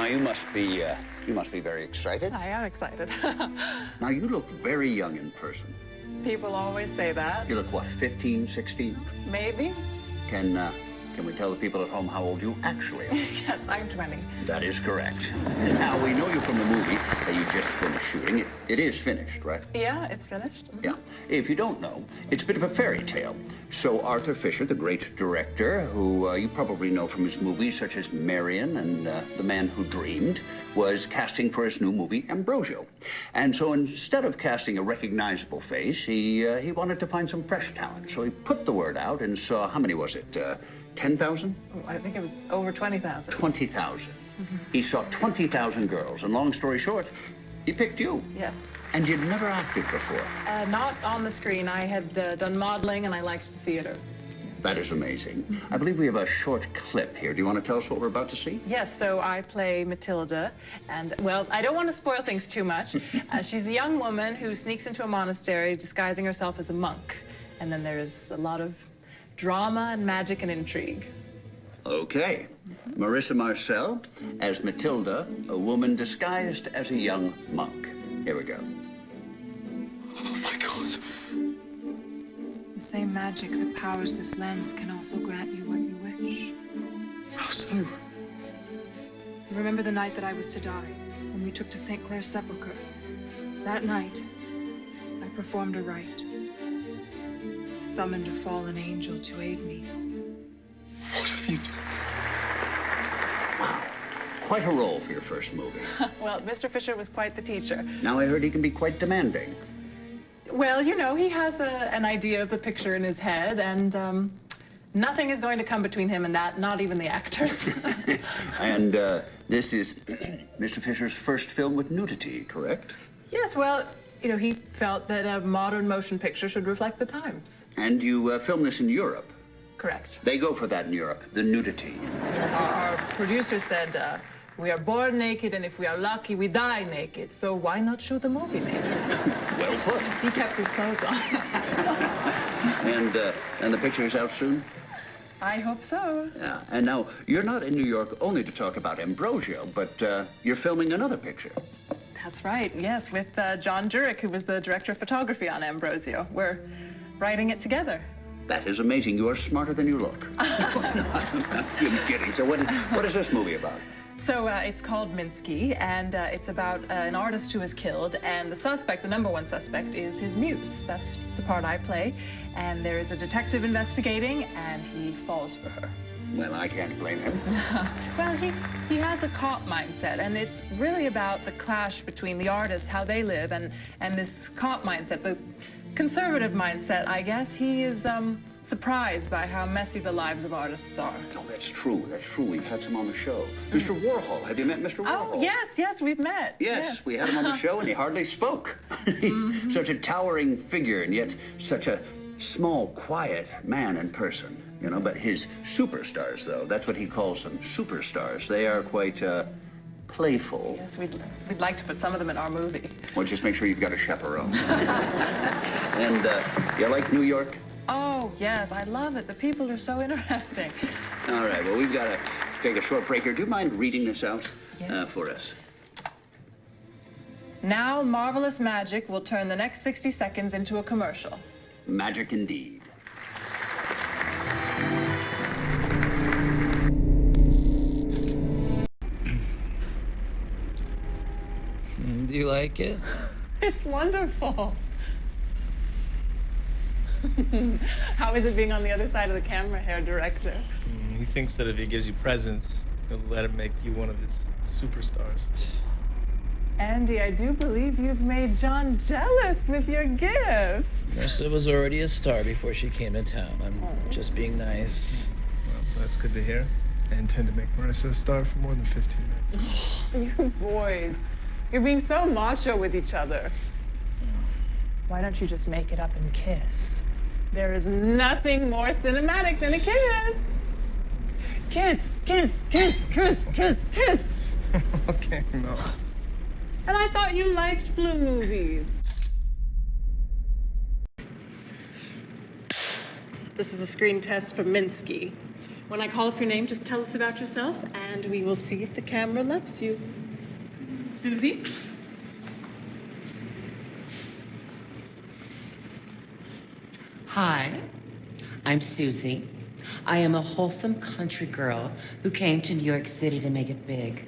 you must be very excited. I am excited. Now, you look very young in person. People always say that. You look, what, 15, 16? Maybe. Can we tell the people at home how old you actually are? Yes, I'm 20. That is correct. Now, we know you from the movie that you just finished shooting. It is finished, right? Yeah, it's finished. Mm-hmm. Yeah. If you don't know, it's a bit of a fairy tale. So Arthur Fisher, the great director, who you probably know from his movies such as Marion and The Man Who Dreamed, was casting for his new movie, Ambrosio. And so instead of casting a recognizable face, he wanted to find some fresh talent. So he put the word out and saw, how many was it? 10,000? I think it was over 20,000. 20,000. Mm-hmm. He saw 20,000 girls, and long story short, he picked you. Yes. And you'd never acted before. Not on the screen. I had done modeling, and I liked the theater. That is amazing. I believe we have a short clip here. Do you want to tell us what we're about to see? Yes, so I play Matilda, and, well, I don't want to spoil things too much. She's a young woman who sneaks into a monastery disguising herself as a monk. And then there's a lot of drama and magic and intrigue. Okay. Marissa Marcel as Matilda, a woman disguised as a young monk. Here we go. Oh my God. The same magic that powers this lens can also grant you what you wish. How so? You remember the night that I was to die, when we took to St. Clair's sepulchre? That night, I performed a rite. Summoned a fallen angel to aid me. What have you done? Wow. Quite a role for your first movie. Well, Mr. Fisher was quite the teacher. Now I heard he can be quite demanding. Well, you know, he has an idea of the picture in his head, and nothing is going to come between him and that, not even the actors. And this is Mr. Fisher's first film with nudity, correct? Yes, well, you know, he felt that a modern motion picture should reflect the times. And you filmed this in Europe? Correct. They go for that in Europe, the nudity. Yes, our producer said, we are born naked, and if we are lucky, we die naked. So why not shoot the movie naked? Well put. He kept his clothes on. And the picture is out soon? I hope so. Yeah, and now, you're not in New York only to talk about Ambrosio, but you're filming another picture. That's right, yes, with John Jurek, who was the director of photography on Ambrosio. We're writing it together. That is amazing. You are smarter than you look. I'm kidding. So what is this movie about? So it's called Minsky, and it's about an artist who is killed, and the suspect, the number one suspect, is his muse. That's the part I play. And there is a detective investigating, and he falls for her. Well, I can't blame him. Well, he has a cop mindset, and it's really about the clash between the artists, how they live, and this cop mindset, the conservative mindset, I guess. He is surprised by how messy the lives of artists are. Oh, that's true. That's true. We've had some on the show. Mr. Warhol. Have you met Mr. Warhol? Oh, yes, we've met. Yes, we had him on the show, and he hardly spoke. Such a towering figure, and yet such a small, quiet man in person. You know, but his superstars, though, that's what he calls them, superstars. They are quite playful. Yes, we'd like to put some of them in our movie. Well, just make sure you've got a chaperone. And you like New York? Oh, yes, I love it. The people are so interesting. All right, well, we've got to take a short break here. Do you mind reading this out for us? Now, marvelous magic will turn the next 60 seconds into a commercial. Magic indeed. Do you like it? It's wonderful. How is it being on the other side of the camera, Herr Director? He thinks that if he gives you presents, he'll let him make you one of his superstars. Andy, I do believe you've made John jealous with your gift. Marissa was already a star before she came to town. I'm just being nice. Well, that's good to hear. I intend to make Marissa a star for more than 15 minutes. You boys, you're being so macho with each other. Why don't you just make it up and kiss? There is nothing more cinematic than a kiss. Kiss, kiss, kiss, kiss, kiss, kiss. Okay, no. And I thought you liked blue movies. This is a screen test for Minsky. When I call up your name, just tell us about yourself, and we will see if the camera loves you. Susie? Hi, I'm Susie. I am a wholesome country girl who came to New York City to make it big.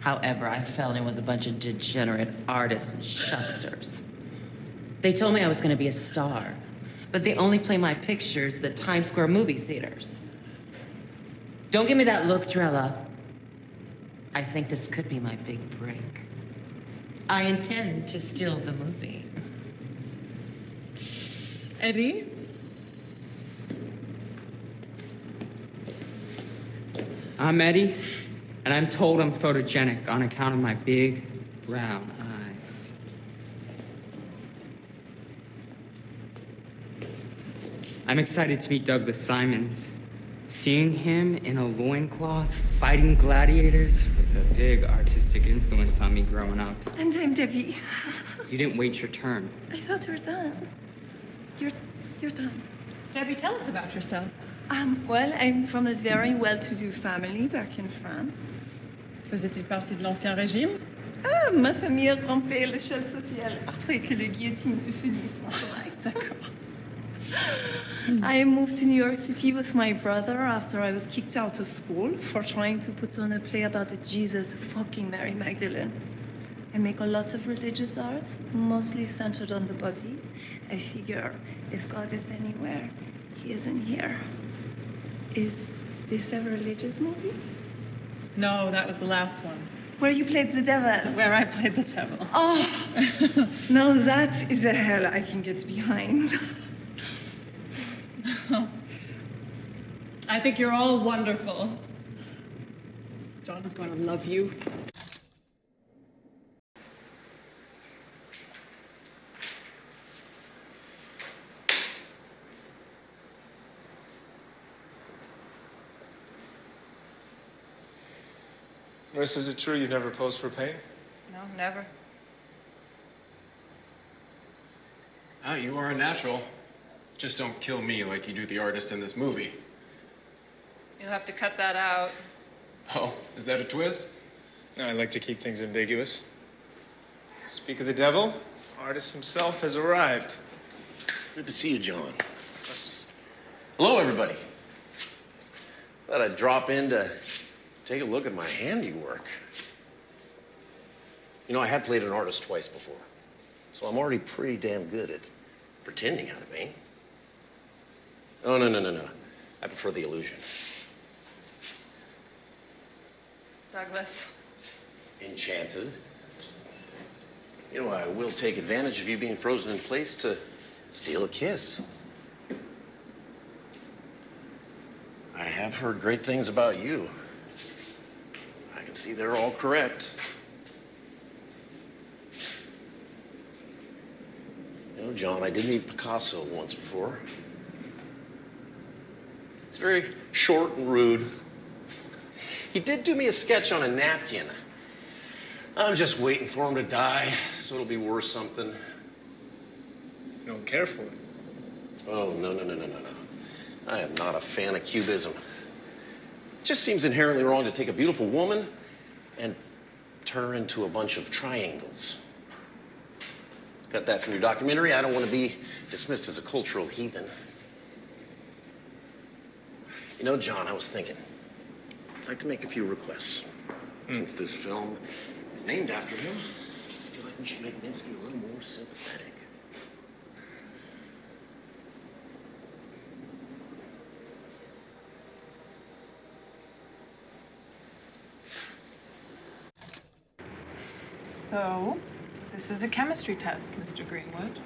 However, I fell in with a bunch of degenerate artists and shucksters. They told me I was going to be a star, but they only play my pictures at the Times Square movie theaters. Don't give me that look, Drella. I think this could be my big break. I intend to steal the movie. Eddie? I'm Eddie, and I'm told I'm photogenic on account of my big brown eyes. I'm excited to meet Douglas Simons. Seeing him in a loincloth fighting gladiators was a big artistic influence on me growing up. And I'm Debbie. You didn't wait your turn. I thought you were done. You're done. Debbie, tell us about yourself. Well, I'm from a very well-to-do family back in France. Faisais-tu partie de l'Ancien Régime? Ah, ma famille a grimpé l'échelle sociale après que le guillotine eut fini son travail. D'accord. I moved to New York City with my brother after I was kicked out of school for trying to put on a play about the Jesus fucking Mary Magdalene. I make a lot of religious art, mostly centered on the body. I figure if God is anywhere, he isn't here. Is this a religious movie? No, that was the last one. Where you played the devil? Where I played the devil. Oh, now that is a hell I can get behind. I think you're all wonderful. John is going to love you. Marissa, is it true you never posed for paint? No, never. Ah, you are a natural. Just don't kill me like you do the artist in this movie. You'll have to cut that out. Oh, is that a twist? No, I like to keep things ambiguous. Speak of the devil, artist himself has arrived. Good to see you, John. Yes. Hello, everybody. Thought I'd drop in to take a look at my handiwork. You know, I have played an artist twice before, so I'm already pretty damn good at pretending how to paint. Oh, no. I prefer the illusion. Douglas. Enchanted. You know, I will take advantage of you being frozen in place to steal a kiss. I have heard great things about you. I can see they're all correct. You know, John, I did meet Picasso once before. It's very short and rude. He did do me a sketch on a napkin. I'm just waiting for him to die, so it'll be worth something. You don't care for it. Oh, no. I am not a fan of cubism. It just seems inherently wrong to take a beautiful woman and turn her into a bunch of triangles. Got that from your documentary. I don't want to be dismissed as a cultural heathen. You know, John, I was thinking, I'd like to make a few requests. Since this film is named after him, I feel like we should make Minsky a little more sympathetic. So, this is a chemistry test, Mr. Greenwood.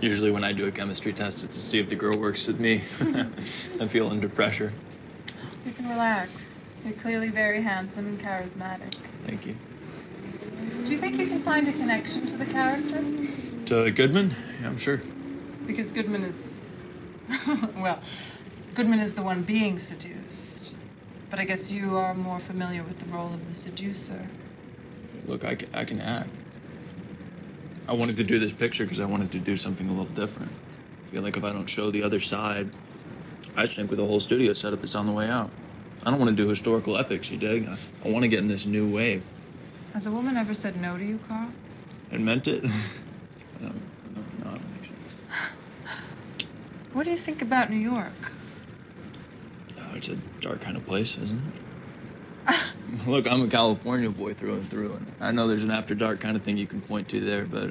Usually when I do a chemistry test, it's to see if the girl works with me. I feel under pressure. You can relax. You're clearly very handsome and charismatic. Thank you. Do you think you can find a connection to the character? To Goodman? Yeah, I'm sure. Because Goodman is... well, Goodman is the one being seduced. But I guess you are more familiar with the role of the seducer. Look, I can act. I wanted to do this picture because I wanted to do something a little different. I feel like if I don't show the other side, I think with the whole studio setup that's on the way out. I don't want to do historical epics, you dig? I want to get in this new wave. Has a woman ever said no to you, Carl? And meant it? No, I don't think so. What do you think about New York? It's a dark kind of place, isn't it? Look, I'm a California boy through and through, and I know there's an after dark kind of thing you can point to there, but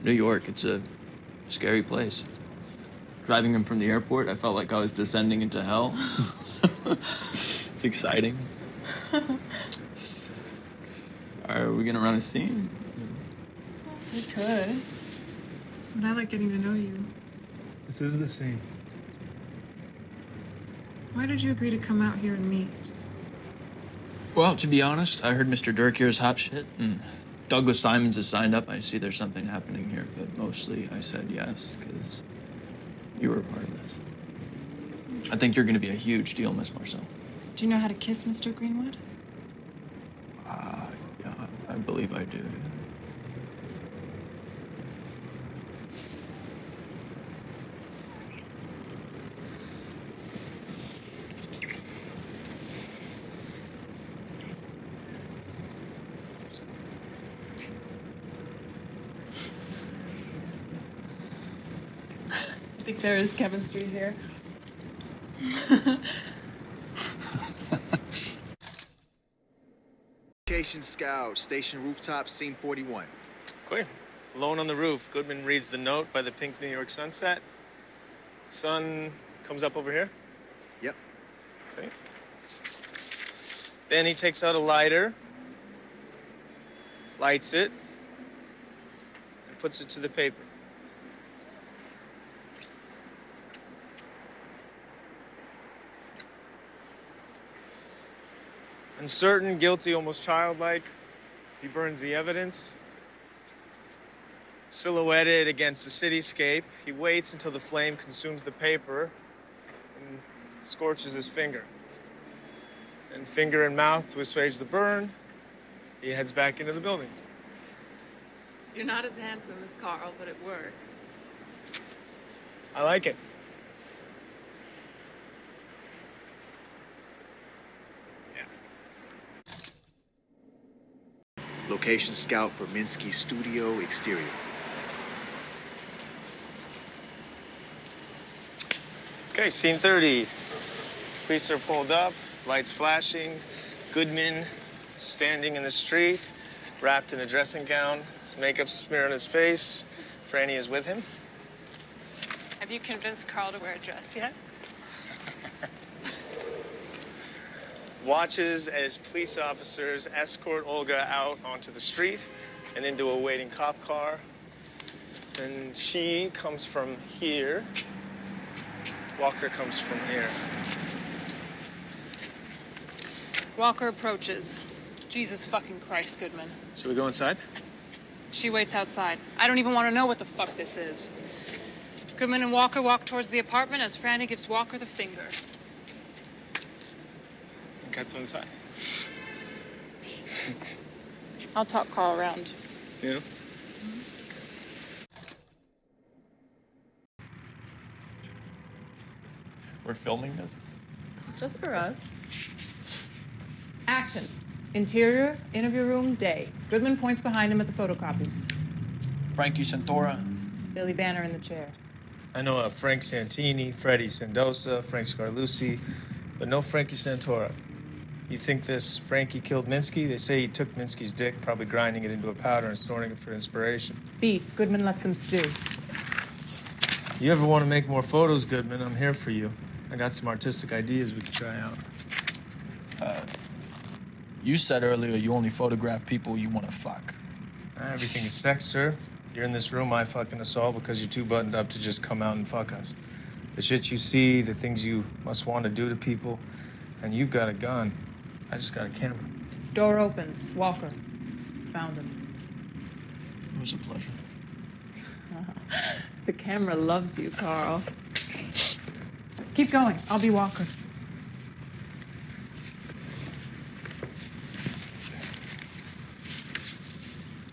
New York, it's a scary place. Driving in from the airport, I felt like I was descending into hell. It's exciting. Are we gonna run a scene? We could. But I like getting to know you. This is the scene. Why did you agree to come out here and meet? Well, to be honest, I heard Mr. Dirk here is hot shit, and Douglas Simons is signed up. I see there's something happening here, but mostly I said yes, because you were a part of this. I think you're gonna be a huge deal, Miss Marcel. Do you know how to kiss Mr. Greenwood? Yeah, I believe I do. I think there is chemistry here. Location scout, station rooftop, scene 41. Quick. Alone on the roof. Goodman reads the note by the pink New York sunset. Sun comes up over here. Yep. Okay. Then he takes out a lighter, lights it, and puts it to the paper. Uncertain, guilty, almost childlike, he burns the evidence. Silhouetted against the cityscape, he waits until the flame consumes the paper and scorches his finger. And finger and mouth to assuage the burn, he heads back into the building. You're not as handsome as Carl, but it works. I like it. Location scout for Minsky studio exterior. Okay, scene 30. Police are pulled up, lights flashing, Goodman standing in the street, wrapped in a dressing gown, his makeup smear on his face. Franny is with him. Have you convinced Carl to wear a dress yet? Watches as police officers escort Olga out onto the street and into a waiting cop car. And she comes from here. Walker comes from here. Walker approaches. Jesus fucking Christ, Goodman. Should we go inside? She waits outside. I don't even want to know what the fuck this is. Goodman and Walker walk towards the apartment as Franny gives Walker the finger. Cut to the side. I'll talk Carl around. Yeah? We're filming this? Just for us. Action. Interior, interview room, day. Goodman points behind him at the photocopies. Frankie Santora. Billy Banner in the chair. I know Frank Santini, Freddie Sendoza, Frank Scarlucci, but no Frankie Santora. You think this Frankie killed Minsky? They say he took Minsky's dick, probably grinding it into a powder and storing it for inspiration. Beef. Goodman lets him stew. You ever want to make more photos, Goodman? I'm here for you. I got some artistic ideas we could try out. You said earlier you only photograph people you want to fuck. Everything is sex, sir. You're in this room, I fucking us all because you're too buttoned up to just come out and fuck us. The shit you see, the things you must want to do to people, and you've got a gun. I just got a camera. Door opens. Walker. Found him. It was a pleasure. The camera loves you, Carl. Keep going. I'll be Walker.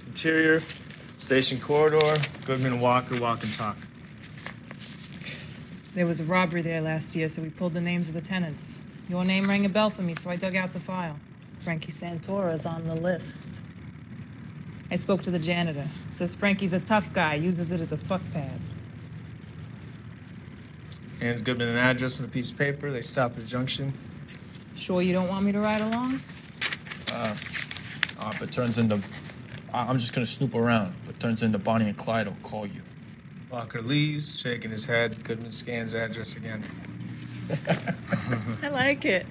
Interior, station corridor, Goodman and Walker walk and talk. There was a robbery there last year, so we pulled the names of the tenants. Your name rang a bell for me, so I dug out the file. Frankie Santora's on the list. I spoke to the janitor. Says Frankie's a tough guy, uses it as a fuck pad. Hands Goodman an address on a piece of paper. They stop at a junction. Sure you don't want me to ride along? If it turns into... I'm just gonna snoop around. If it turns into Bonnie and Clyde, I'll call you. Walker leaves, shaking his head. Goodman scans address again. I like it.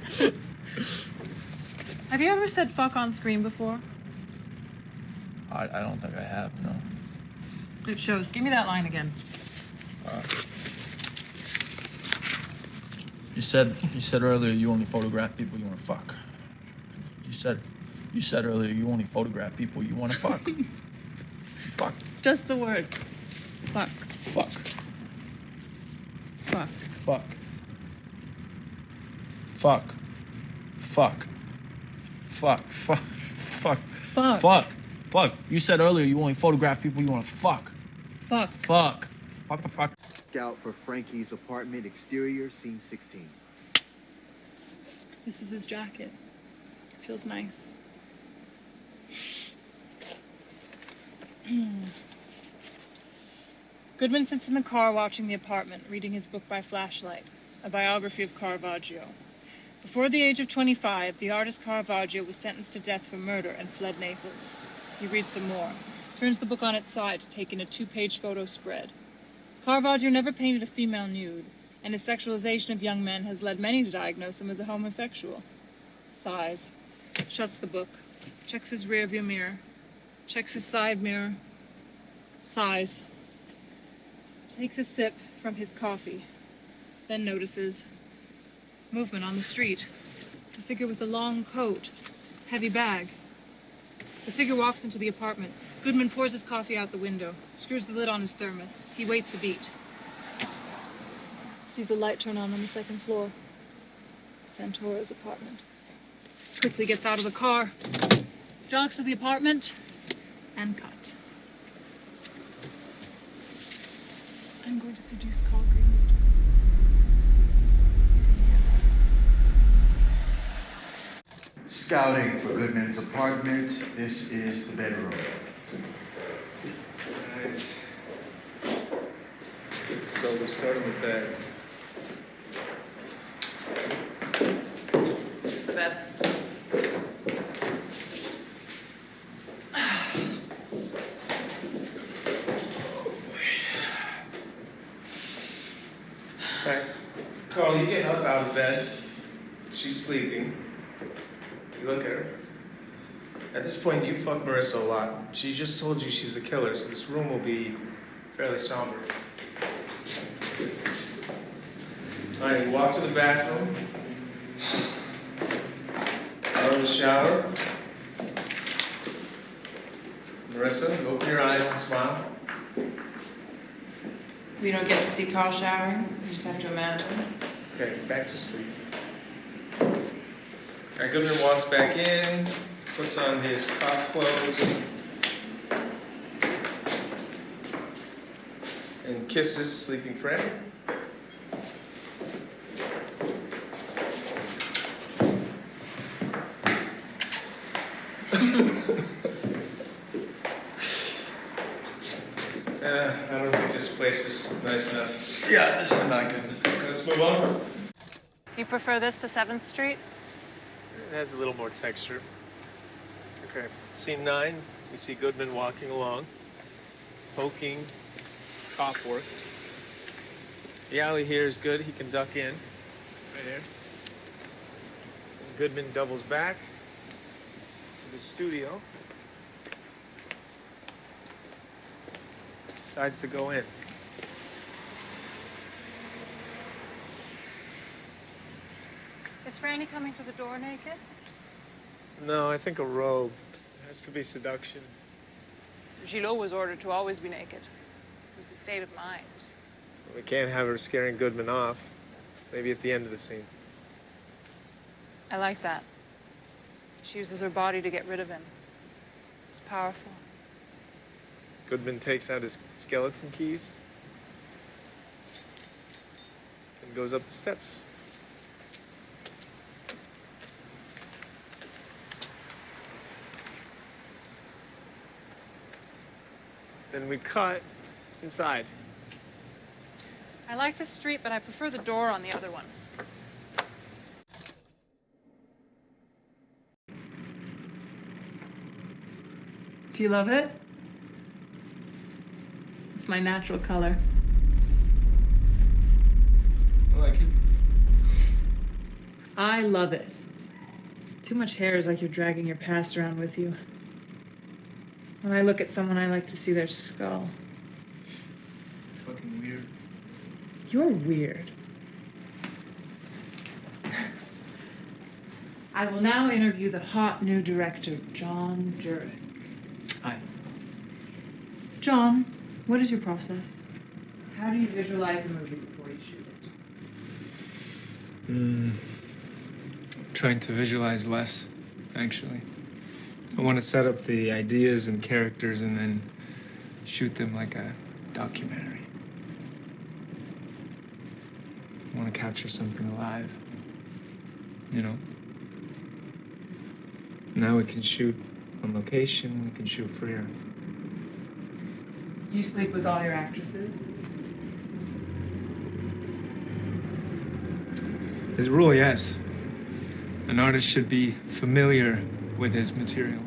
Have you ever said fuck on screen before? I don't think I have, no. It shows. Give me that line again. You said earlier you only photograph people you want to fuck. You said earlier you only photograph people you want to fuck. Fuck. Just the word. Fuck. Fuck. Fuck. Fuck. Fuck. Fuck. Fuck. Fuck. Fuck. Fuck. Fuck. Fuck. You said earlier you only photograph people you want to fuck. Fuck. Fuck. Fuck. Fuck. Scout for Frankie's apartment exterior, scene 16. This is his jacket. Feels nice. Goodman sits in the car watching the apartment, reading his book by flashlight, a biography of Caravaggio. Before the age of 25, the artist Caravaggio was sentenced to death for murder and fled Naples. He reads some more, turns the book on its side to take in a 2-page photo spread. Caravaggio never painted a female nude, and his sexualization of young men has led many to diagnose him as a homosexual. Sighs, shuts the book, checks his rearview mirror, checks his side mirror, sighs, takes a sip from his coffee, then notices movement on the street. A figure with a long coat, heavy bag. The figure walks into the apartment. Goodman pours his coffee out the window, screws the lid on his thermos. He waits a beat. Sees a light turn on the second floor. Santora's apartment. Quickly gets out of the car, jogs to the apartment, and cut. I'm going to seduce Carl Greenwood. Scouting for Goodman's apartment. This is the bedroom. Alright. So we're starting with bed. This is the bed. Alright. Carl, you get up out of bed. She's sleeping. You look at her. At this point, you fuck Marissa a lot. She just told you she's the killer, so this room will be fairly somber. Alright, you walk to the bathroom. Go in the shower. Marissa, you open your eyes and smile. We don't get to see Carl showering. We just have to imagine. Okay, back to sleep. Alright, Goodman walks back in, puts on his cop clothes, and kisses sleeping Fred. I don't think this place is nice enough. Yeah, this is not good. Let's move on. You prefer this to 7th Street? It has a little more texture. Okay, scene 9, we see Goodman walking along, poking cop work. The alley here is good, he can duck in, right here. And Goodman doubles back to the studio. Decides to go in. Is Franny coming to the door naked? No, I think a robe. It has to be seduction. Gillot was ordered to always be naked. It was a state of mind. We can't have her scaring Goodman off. Maybe at the end of the scene. I like that. She uses her body to get rid of him. It's powerful. Goodman takes out his skeleton keys. and goes up the steps. Then we cut inside. I like this street, but I prefer the door on the other one. Do you love it? It's my natural color. I like it. I love it. Too much hair is like you're dragging your past around with you. When I look at someone, I like to see their skull. Fucking weird. You're weird. I will now interview the hot new director, John Jurek. Hi. John, what is your process? How do you visualize a movie before you shoot it? Trying to visualize less, actually. I want to set up the ideas and characters and then shoot them like a documentary. I want to capture something alive, you know? Now we can shoot on location, we can shoot freer. Do you sleep with all your actresses? As a rule, yes. An artist should be familiar with his material.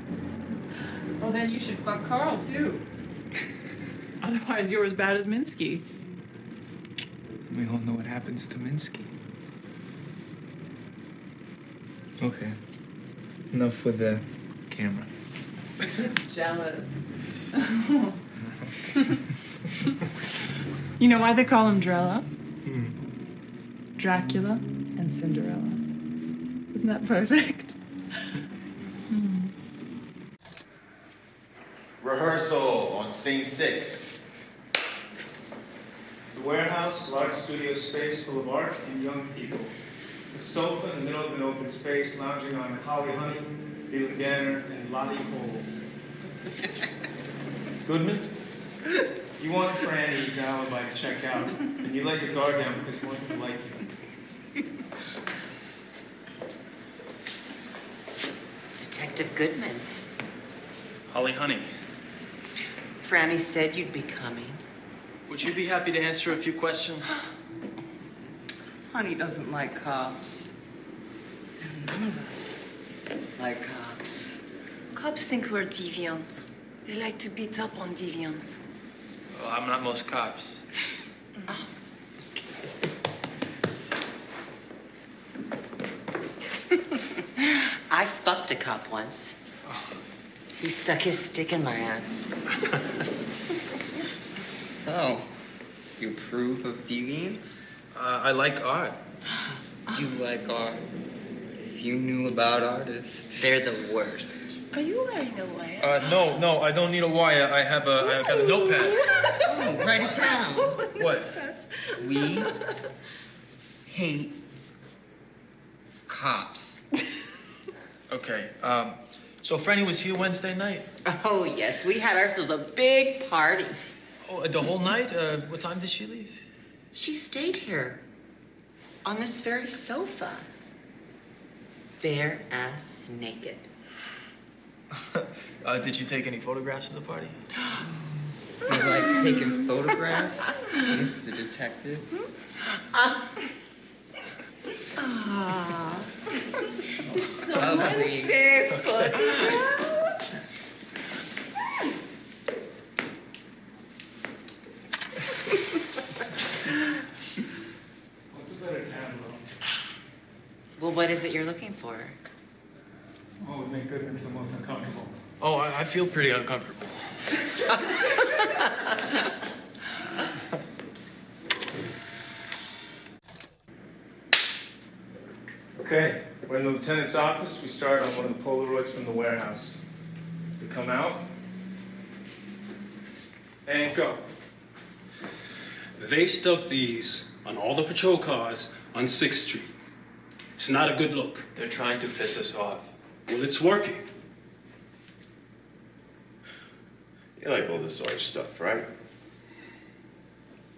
Well, then you should fuck Carl, too. Otherwise, you're as bad as Minsky. We all know what happens to Minsky. Okay. Enough with the camera. Jealous. You know why they call him Drella? Dracula and Cinderella. Isn't that perfect? Rehearsal on scene 6. The warehouse, large studio space full of art and young people. The sofa in the middle of an open space, lounging on Holly Honey, Leland Ganner, and Lottie Cole. Goodman, you want Franny's alibi to check out, and you let your guard down because more people like you. Detective Goodman. Holly Honey, Franny said you'd be coming. would you be happy to answer a few questions? Honey doesn't like cops. And none of us like cops. Cops think we're deviants. They like to beat up on deviants. Well, I'm not most cops. Oh. I fucked a cop once. He stuck his stick in my ass. So, you approve of deviants? I like art. You like art. If you knew about artists. They're the worst. Are you wearing a wire? No, I don't need a wire. I've got a notepad. Oh, write it down. What? We hate cops. Okay, so Franny was here Wednesday night? Oh, yes. We had ourselves a big party. Oh, the whole night? What time did she leave? She stayed here on this very sofa, bare ass naked. Did you take any photographs of the party? You like taking photographs, Mr. Detective? Lovely. Barefoot. What's a better camera? Well, what is it you're looking for? What would make Goodman feel most uncomfortable? Oh, I feel pretty uncomfortable. Okay, we're in the lieutenant's office. We start on one of the Polaroids from the warehouse. We come out. And go. They stuck these on all the patrol cars on 6th Street. It's not a good look. They're trying to piss us off. Well, it's working. You like all this art stuff, right?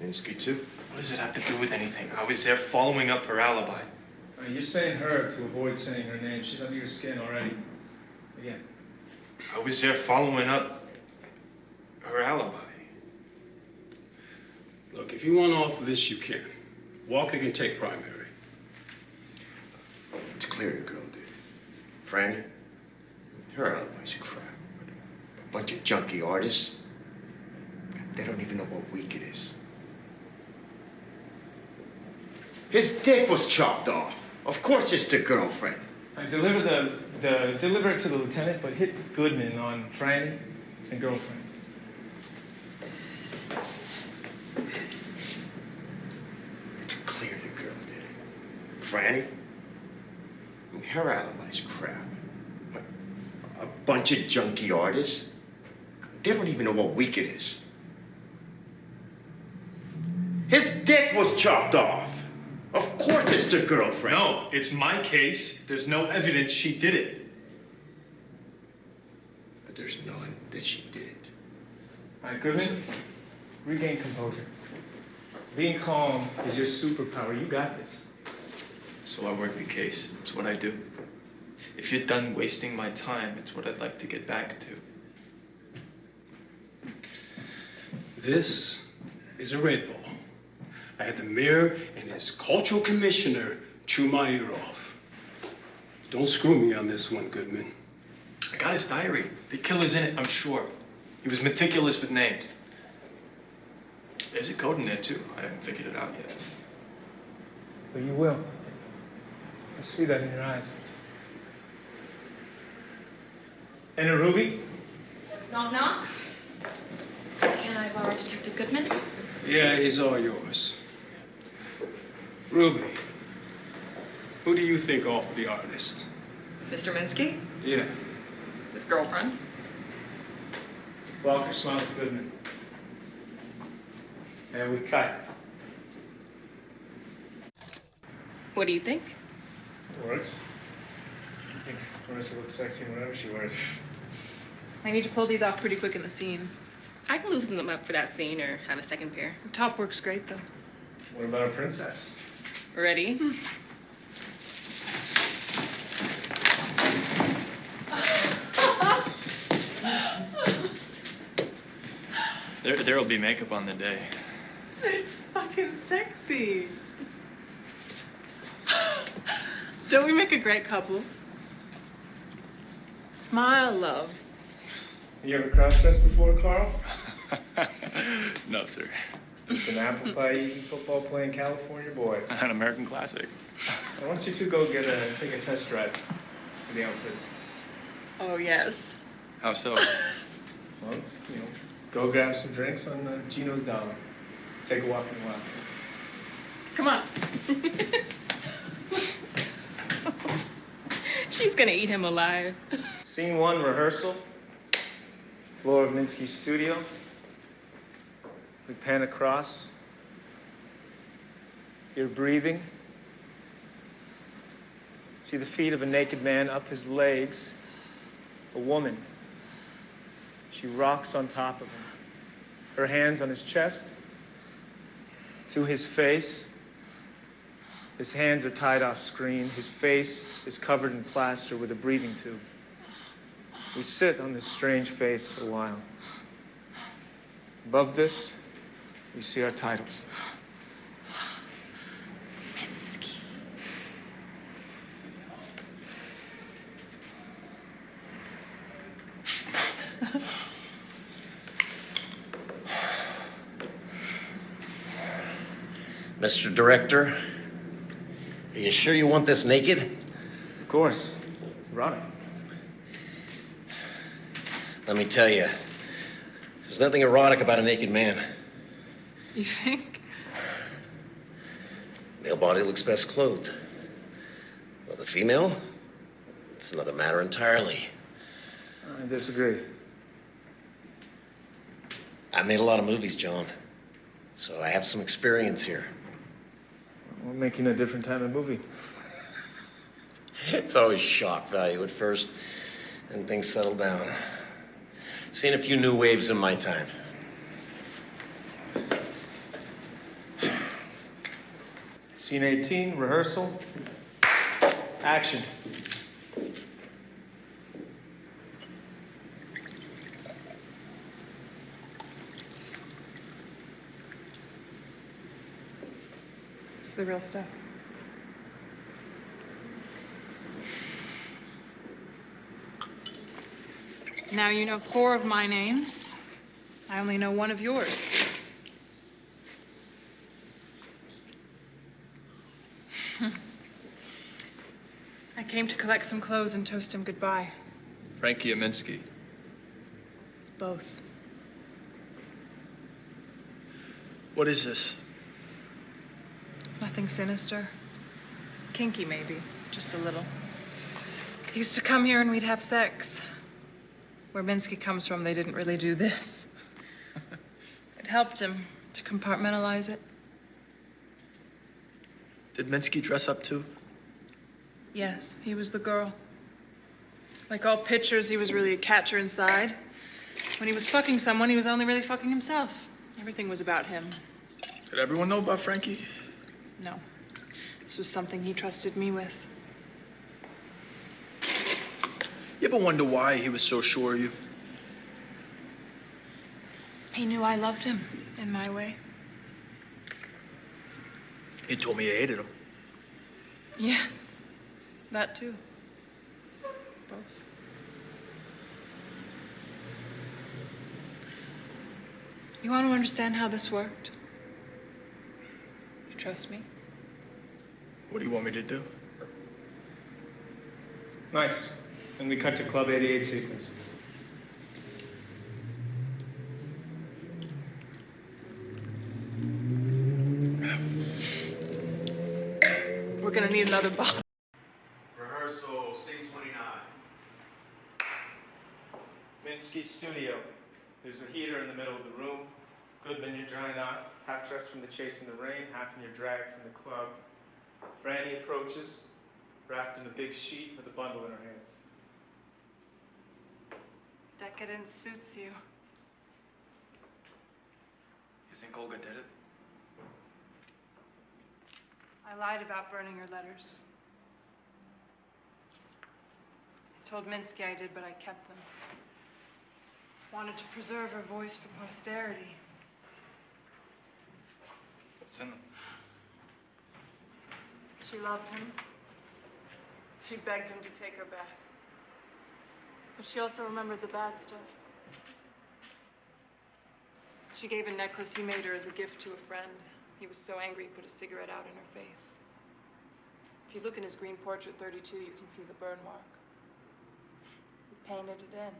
Minsky, too? What does it have to do with anything? I was there following up her alibi. You're saying her to avoid saying her name. She's under your skin already. Again. I was there following up her alibi. Look, if you want off of this, you can. Walker can take primary. It's clear the girl did. Franny, her alibi's crap. A bunch of junky artists. They don't even know what week it is. His dick was chopped off. Of course it's the girlfriend. I deliver deliver it to the lieutenant, but hit Goodman on Franny and girlfriend. It's clear the girl did it. Franny? I mean, her alibi's crap. But a bunch of junky artists? They don't even know what week it is. His dick was chopped off. Of course it's the girlfriend. No, it's my case. There's no evidence she did it. But there's none that she did it. All right, Goodman, regain composure. Being calm is your superpower. You got this. So I work the case. It's what I do. If you're done wasting my time, it's what I'd like to get back to. This is a red ball. I had the mayor and his cultural commissioner chew my ear off. Don't screw me on this one, Goodman. I got his diary. The killer's in it, I'm sure. He was meticulous with names. There's a code in there, too. I haven't figured it out yet. But you will. I see that in your eyes. And a Ruby? Knock, knock. Can I borrow Detective Goodman? Yeah, he's all yours. Ruby, who do you think offered the artist? Mr. Minsky? Yeah. His girlfriend? Walker smiles at Goodman. And we cut. What do you think? It works. I think Marissa looks sexy in whatever she wears. I need to pull these off pretty quick in the scene. I can loosen them up for that scene or have a second pair. The top works great, though. What about a princess? Ready? There'll be makeup on the day. It's fucking sexy. Don't we make a great couple? Smile, love. You ever cross-dressed before, Carl? No, sir. Just an apple pie eating, football playing California boy. An American classic. I want you two go take a test drive for the outfits. Oh, yes. How so? Well, go grab some drinks on Gino's dollar. Take a walk in the wild. Come on. She's gonna eat him alive. Scene 1, rehearsal. Floor of Minsky's studio. We pan across. You're breathing. See the feet of a naked man up his legs. A woman. She rocks on top of him. Her hands on his chest. To his face. His hands are tied off screen. His face is covered in plaster with a breathing tube. We sit on this strange face a while. Above this, we see our titles. Mr. Director, are you sure you want this naked? Of course. It's erotic. Let me tell you, there's nothing erotic about a naked man. You think? Male body looks best clothed. Well, the female, it's another matter entirely. I disagree. I made a lot of movies, John, so I have some experience here. We're making a different type of movie. It's always shock value at first, and things settle down. Seen a few new waves in my time. Scene 18, rehearsal. Action. It's the real stuff. Now you know 4 of my names. I only know 1 of yours. I came to collect some clothes and toast him goodbye. Frankie and Minsky. Both. What is this? Nothing sinister. Kinky, maybe. Just a little. He used to come here and we'd have sex. Where Minsky comes from, they didn't really do this. It helped him to compartmentalize it. Did Minsky dress up too? Yes, he was the girl. Like all pitchers, he was really a catcher inside. When he was fucking someone, he was only really fucking himself. Everything was about him. Did everyone know about Frankie? No. This was something he trusted me with. You ever wonder why he was so sure of you? He knew I loved him, in my way. He told me you hated him. Yes, that too. Both. You want to understand how this worked? You trust me? What do you want me to do? Nice. And we cut to Club 88 sequence. We're gonna need another bottle. Rehearsal, scene 29. Minsky studio. There's a heater in the middle of the room. Goodman, you're drying out, half dressed from the chase in the rain, half in your drag from the club. Franny approaches, wrapped in a big sheet with a bundle in her hands. Decadence suits you. You think Olga did it? I lied about burning her letters. I told Minsky I did, but I kept them. Wanted to preserve her voice for posterity. What's in them? She loved him. She begged him to take her back. But she also remembered the bad stuff. She gave a necklace he made her as a gift to a friend. He was so angry he put a cigarette out in her face. If you look in his green portrait 32, you can see the burn mark. He painted it in.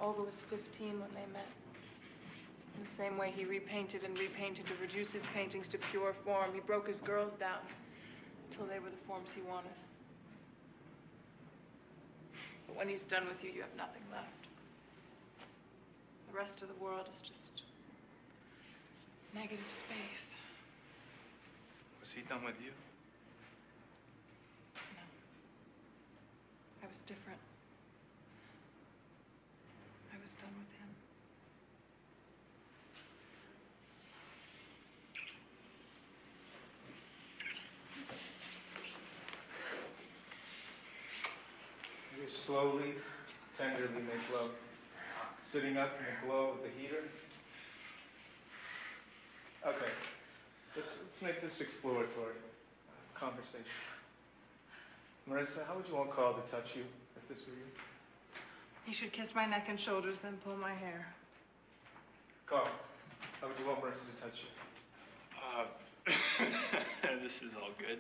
Olga was 15 when they met. In the same way he repainted and repainted to reduce his paintings to pure form, he broke his girls down until they were the forms he wanted. But when he's done with you, you have nothing left. The rest of the world is just negative space. Was he done with you? No. I was different. I was done with him. You slowly, tenderly make love, sitting up in the glow of the heater. Okay, let's make this exploratory conversation. Marissa, how would you want Carl to touch you if this were you? He should kiss my neck and shoulders, then pull my hair. Carl, how would you want Marissa to touch you? This is all good.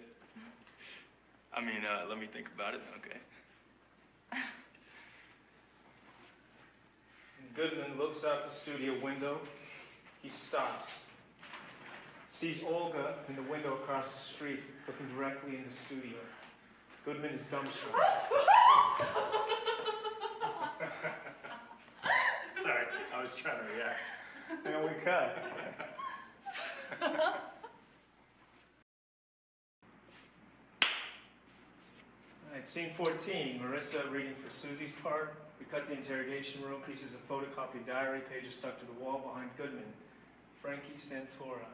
I mean, let me think about it. Okay. Goodman looks out the studio window. He stops. Sees Olga in the window across the street, looking directly in the studio. Goodman is dumbstruck. Sorry, I was trying to react. And we cut. All right, scene 14, Marissa reading for Susie's part. We cut the interrogation room, pieces of photocopied diary, pages stuck to the wall behind Goodman. Frankie Santora.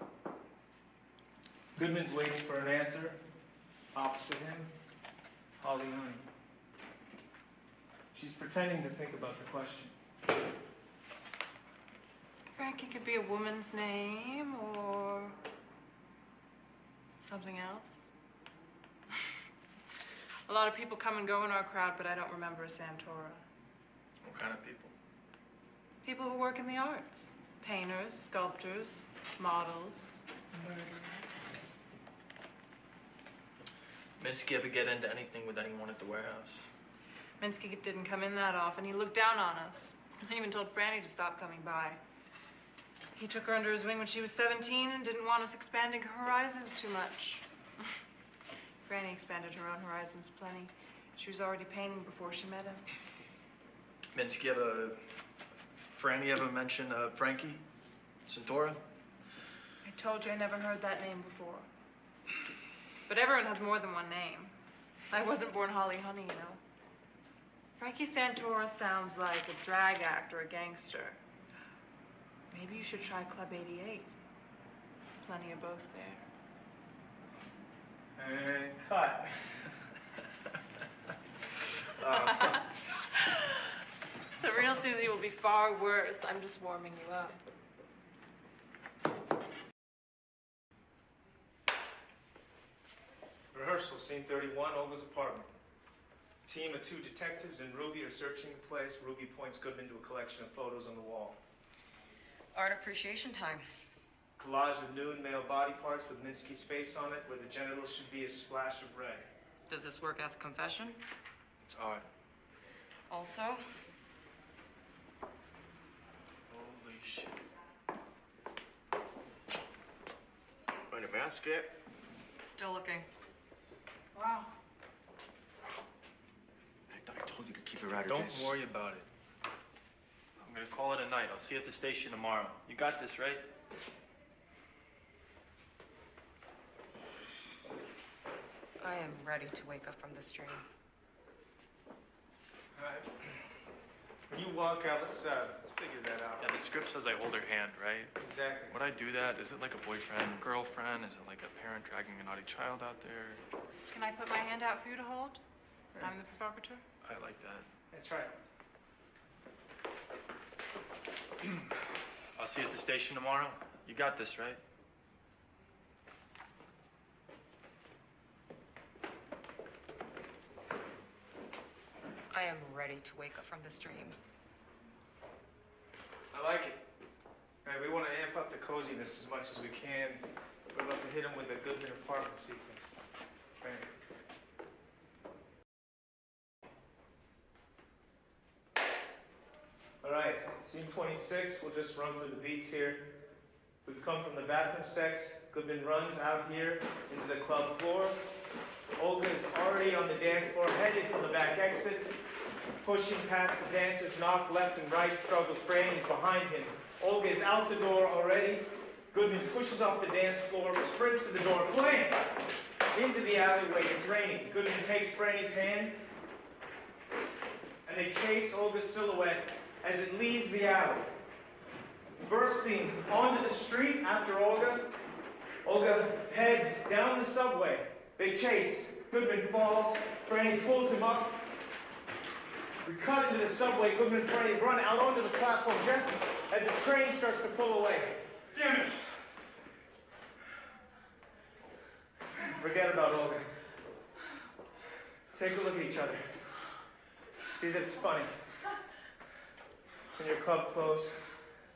Goodman's waiting for an answer. Opposite him, Holly Honey. She's pretending to think about the question. Frankie could be a woman's name or something else. A lot of people come and go in our crowd, but I don't remember a Santora. What kind of people? People who work in the arts. Painters, sculptors, models, murderers. Minsky ever get into anything with anyone at the warehouse? Minsky didn't come in that often. He looked down on us. He even told Franny to stop coming by. He took her under his wing when she was 17 and didn't want us expanding her horizons too much. Franny expanded her own horizons plenty. She was already painting before she met him. Minsky Franny ever mention Frankie? Centaura? I told you I never heard that name before. But everyone has more than one name. I wasn't born Holly Honey, you know. Frankie Santora sounds like a drag act or a gangster. Maybe you should try Club 88. Plenty of both there. And cut. The real Susie will be far worse. I'm just warming you up. Rehearsal, scene 31, Olga's apartment. A team of 2 detectives and Ruby are searching the place. Ruby points Goodman to a collection of photos on the wall. Art appreciation time. Collage of nude male body parts with Minsky's face on it, where the genitals should be a splash of red. Does this work as confession? It's art. Also? Holy shit. Find a basket. Still looking. Wow. I thought I told you to keep it out of Don't this. worry about it. I'm gonna call it a night. I'll see you at the station tomorrow. You got this, right? I am ready to wake up from this dream. All right. When you walk out, let's figure that out. Yeah, the script says I hold her hand, right? Exactly. Would I do that? Is it like a boyfriend, girlfriend? Is it like a parent dragging a naughty child out there? Can I put my hand out for you to hold? I'm the provocateur. I like that. That's right. I'll see you at the station tomorrow. You got this, right? I am ready to wake up from this dream. I like it. All right, we want to amp up the coziness as much as we can. We're about to hit him with a Goodman apartment sequence. Right. All right, scene 26, we'll just run through the beats here. We've come from the bathroom sex. Goodman runs out here into the club floor. Olga is already on the dance floor, headed for the back exit. Pushing past the dancers, knock left and right, struggles. Franny is behind him. Olga is out the door already. Goodman pushes off the dance floor, sprints to the door, blam! Into the alleyway. It's raining. Goodman takes Franny's hand, and they chase Olga's silhouette as it leaves the alley. Bursting onto the street after Olga, Olga heads down the subway. They chase. Goodman falls. Franny pulls him up. We cut into the subway. Goodman and Franny run out onto the platform just as the train starts to pull away. Damn it! Forget about Olga. Take a look at each other. See that it's funny. In your club clothes,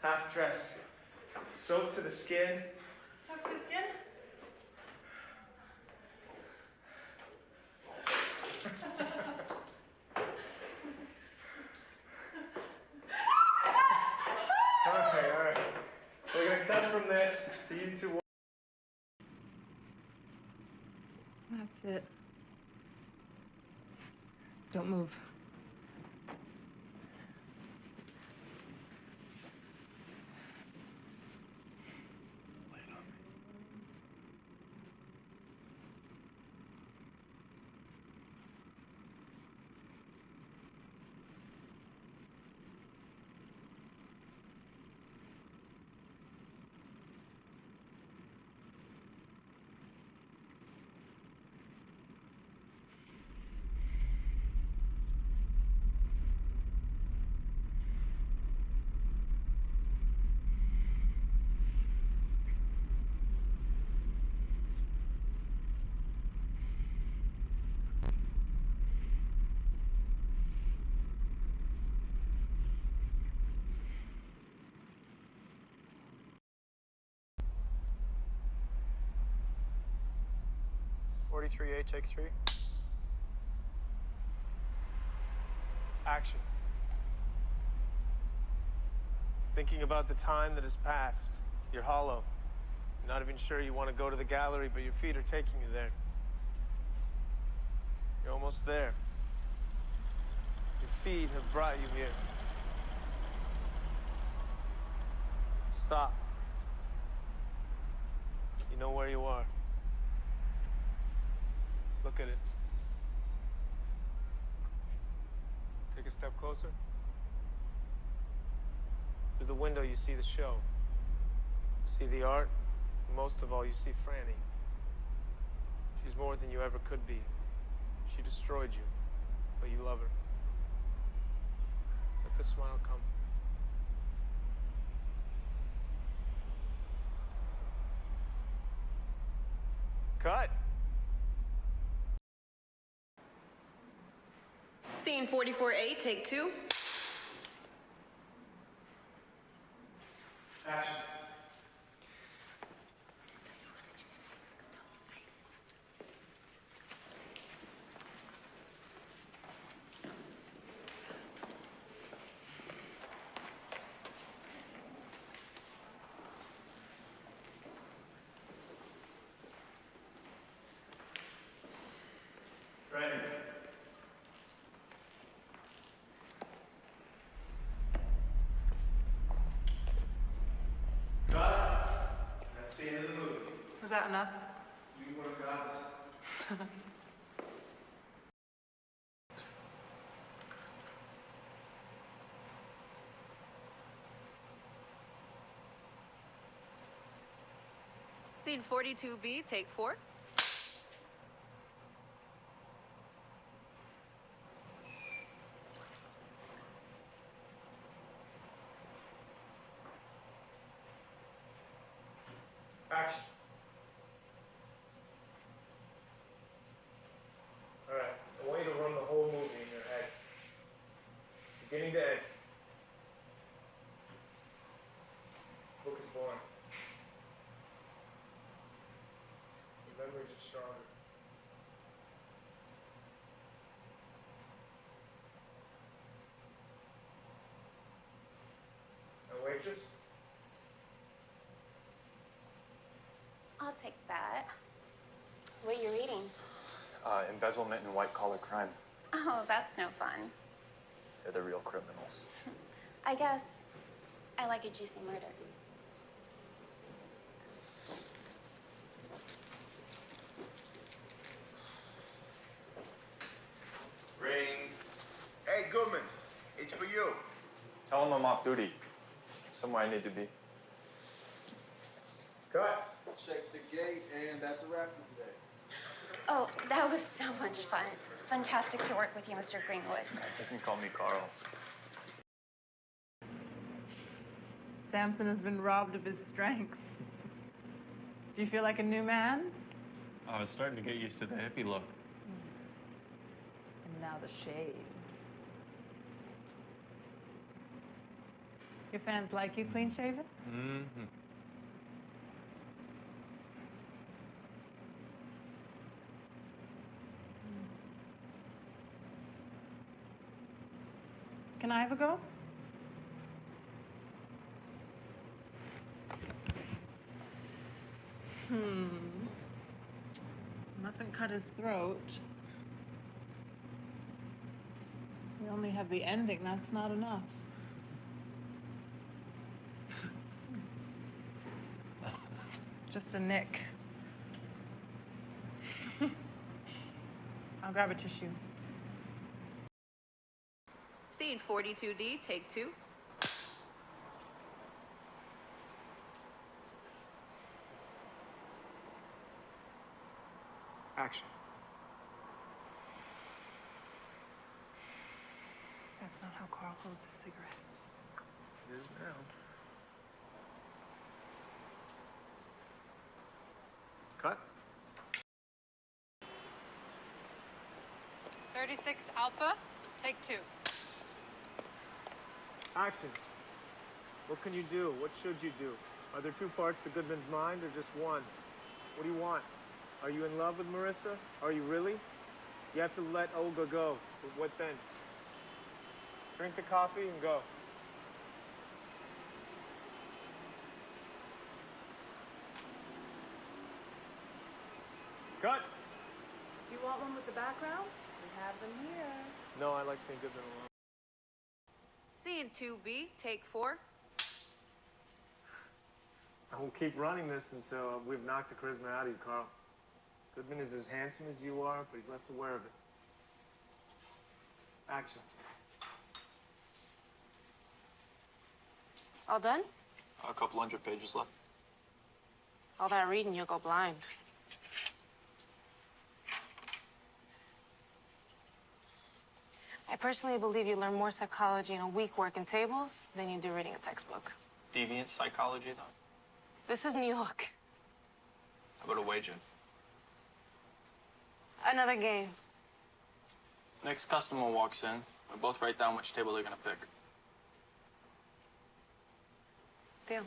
half dressed, soaked to the skin. Soaked to the skin? All right. We're gonna cut from this to you two. That's it. Don't move. 43A, take 3. Action. Thinking about the time that has passed. You're hollow. You're not even sure you want to go to the gallery, but your feet are taking you there. You're almost there. Your feet have brought you here. Stop. You know where you are. Look at it. Take a step closer. Through the window, you see the show. You see the art. And most of all, you see Franny. She's more than you ever could be. She destroyed you, but you love her. Let the smile come. Cut. Scene 44A, take 2. Action. Ready. Cut. That's the end of the movie. Was that enough? You were goddess. Scene 42B, take 4. Action. All right, I want you to run the whole movie in your head. Beginning to end. Book is born. Your memories are stronger. A waitress? I'll take that. What are you reading? Embezzlement and white-collar crime. Oh, that's no fun. They're the real criminals. I guess I like a juicy murder. Ring. Hey, Goodman. It's for you. Tell them I'm off duty. Somewhere I need to be. Cut. Check the gate, and that's a wrap for today. Oh, that was so much fun. Fantastic to work with you, Mr. Greenwood. You can call me Carl. Samson has been robbed of his strength. Do you feel like a new man? I was starting to get used to the hippie look. And now the shave. Your fans like you clean shaven? Mm-hmm. Can I have a go? Mustn't cut his throat. We only have the ending, that's not enough. Just a nick. I'll grab a tissue. Scene 42D, take 2. Action. That's not how Carl holds his cigarettes. It is now. Cut. 36 Alpha, take 2. Action. What can you do? What should you do? Are there two parts to Goodman's mind or just one? What do you want? Are you in love with Marissa? Are you really? You have to let Olga go. But what then? Drink the coffee and go. Cut! You want one with the background? We have them here. No, I like St. Goodman alone. Scene 2B, take 4. I will keep running this until we've knocked the charisma out of you, Carl. Goodman is as handsome as you are, but he's less aware of it. Action. All done? A couple 100 pages left. All that reading, you'll go blind. I personally believe you learn more psychology in a week working tables than you do reading a textbook. Deviant psychology, though? This is New York. How about a wager? Another game. Next customer walks in. We both write down which table they're gonna pick. Deal.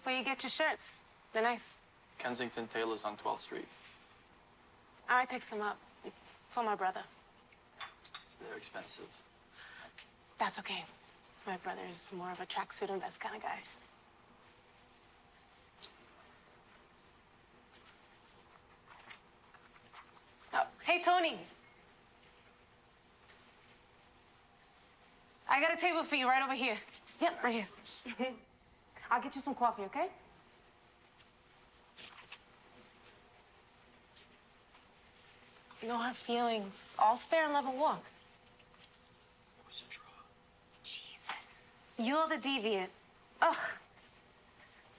Where you get your shirts? They're nice. Kensington Tailors on 12th Street. I picked some up for my brother. They're expensive. That's okay. My brother's more of a tracksuit and vest kind of guy. Oh, hey, Tony. I got a table for you right over here. Yep, right here. I'll get you some coffee, okay? No hard feelings. All's fair in love and war. It was a draw. Jesus. You're the deviant. Ugh.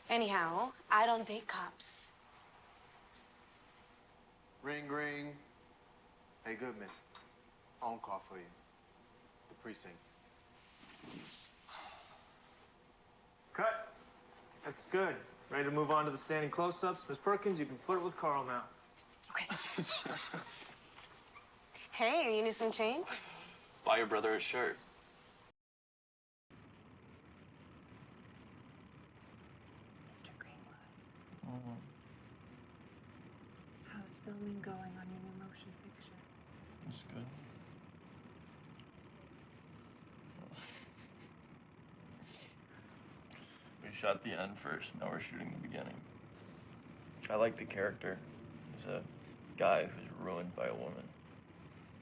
Anyhow, I don't date cops. Ring, ring. Hey, Goodman. Phone call for you. The precinct. Cut. That's good. Ready to move on to the standing close-ups? Miss Perkins, you can flirt with Carl now. Okay. Hey, you need some change? Buy your brother a shirt. Mr. Greenwood. Mm-hmm. How's filming going on your new motion picture? That's good. We shot the end first, now we're shooting the beginning. I like the character. He's a guy who's ruined by a woman.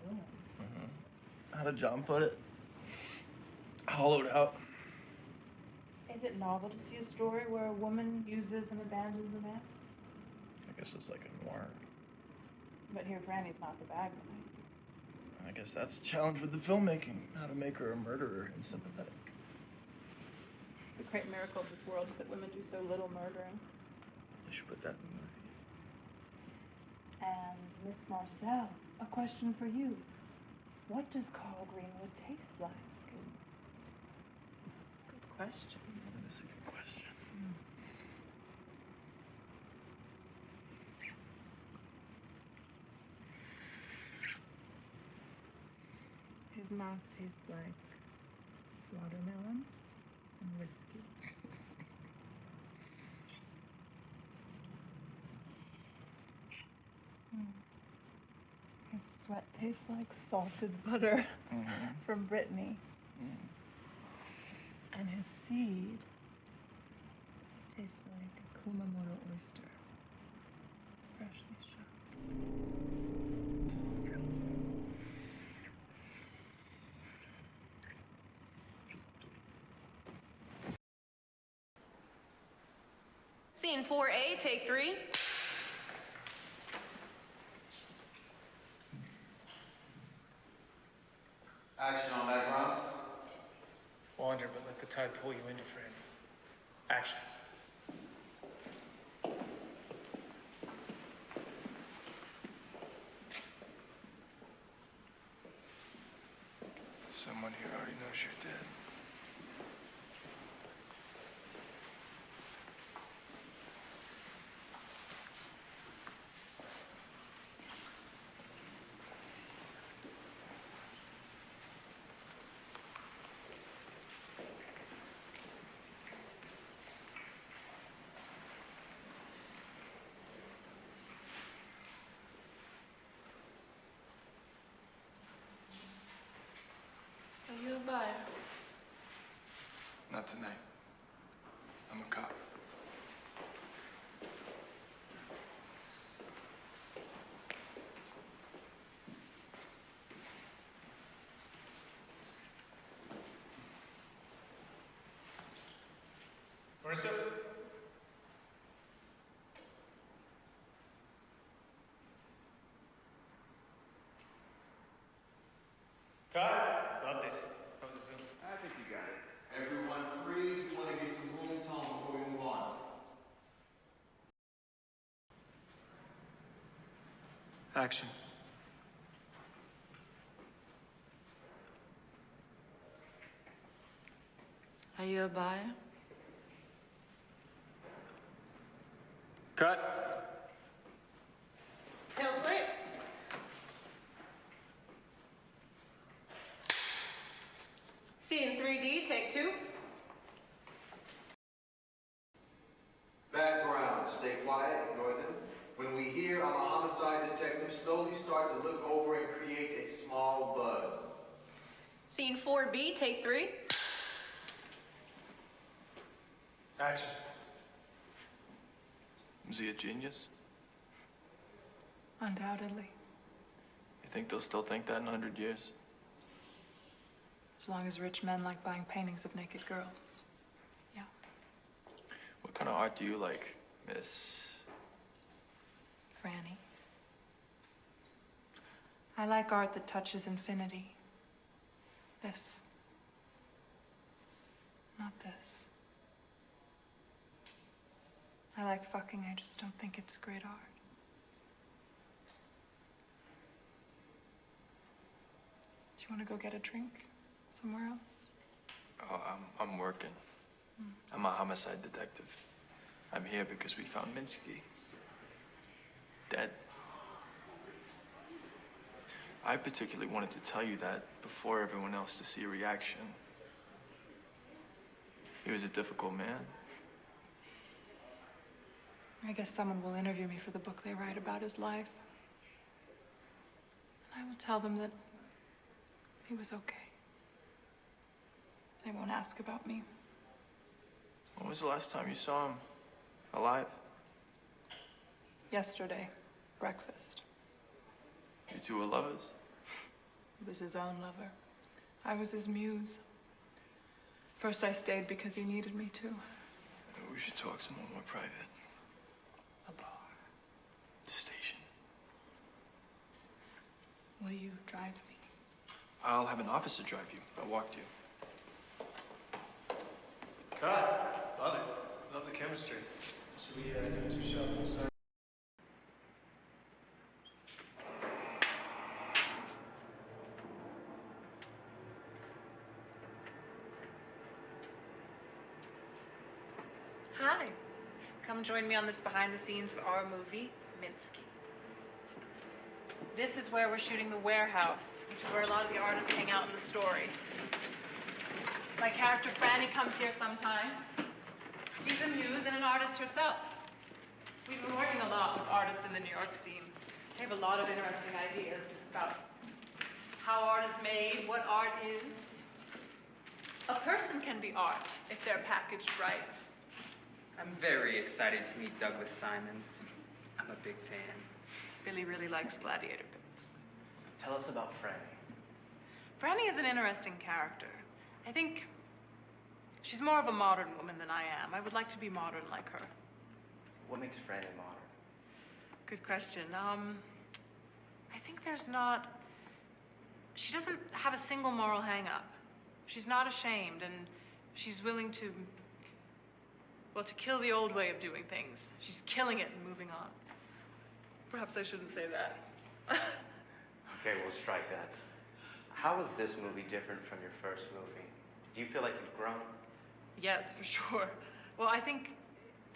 Mm-hmm. How did John put it? Hollowed out. Is it novel to see a story where a woman uses and abandons a man? I guess it's like a noir. But here, Franny's not the bad guy. I guess that's the challenge with the filmmaking, how to make her a murderer and sympathetic. The great miracle of this world is that women do so little murdering. You should put that in the movie. And Miss Marcel, a question for you. What does Carl Greenwood taste like? Good question. That is a good question. His mouth tastes like watermelon and whiskey. His sweat tastes like salted butter from Brittany. And his seed tastes like a Kumamoto oyster, freshly shot. Scene 4A, take 3. Action on background. Wander, but let the tide pull you into Franny. Action. Someone here already knows you're dead. You a buyer? Not tonight. I'm a cop. Marissa? Cut. Loved it. That was a zoom. I think you got it. Everyone freeze. We want to get some room tone before we move on. Action. Are you a buyer? Cut. Hill slate. Scene 3D, take 2. Background. Stay quiet. Ignore them. When we hear I'm a homicide detective, slowly start to look over and create a small buzz. Scene 4B, take 3. Action. Was he a genius? Undoubtedly. You think they'll still think that in 100 years? As long as rich men like buying paintings of naked girls. Yeah. What kind of art do you like, Miss? Franny. I like art that touches infinity. This. Not this. I like fucking, I just don't think it's great art. Do you want to go get a drink somewhere else? Oh, I'm working. I'm a homicide detective. I'm here because we found Minsky. Dead. I particularly wanted to tell you that before everyone else to see a reaction. He was a difficult man. I guess someone will interview me for the book they write about his life. And I will tell them that he was okay. They won't ask about me. When was the last time you saw him? Alive? Yesterday, breakfast. You two were lovers? He was his own lover. I was his muse. First I stayed because he needed me to. We should talk somewhere more private. A bar. The station. Will you drive me? I'll have an officer drive you. I'll walk to you. Cut. Love it. Love the chemistry. Should we do 2 shots? Hi. Come join me on this behind the scenes of our movie, Minsky. This is where we're shooting The Warehouse, which is where a lot of the artists hang out in the story. My character Franny comes here sometimes. She's a muse and an artist herself. We've been working a lot with artists in the New York scene. They have a lot of interesting ideas about how art is made, what art is. A person can be art if they're packaged right. I'm very excited to meet Douglas Simons. I'm a big fan. Billy really likes gladiator books. Tell us about Franny. Franny is an interesting character. I think she's more of a modern woman than I am. I would like to be modern like her. What makes Franny modern? Good question. I think there's not... She doesn't have a single moral hang-up. She's not ashamed, and she's willing to, well, to kill the old way of doing things. She's killing it and moving on. Perhaps I shouldn't say that. Okay, we'll strike that. How is this movie different from your first movie? Do you feel like you've grown? Yes, for sure. Well, I think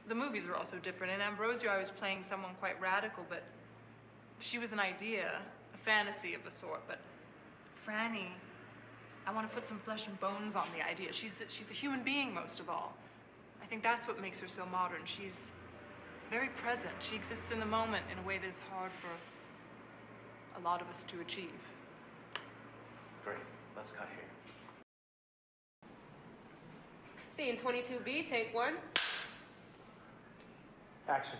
the movies are also different. In Ambrosio, I was playing someone quite radical, but she was an idea, a fantasy of a sort. But Franny, I want to put some flesh and bones on the idea. She's a human being, most of all. I think that's what makes her so modern. She's very present. She exists in the moment in a way that's hard for a lot of us to achieve. Great. Let's cut here. Scene 22B, take one. Action.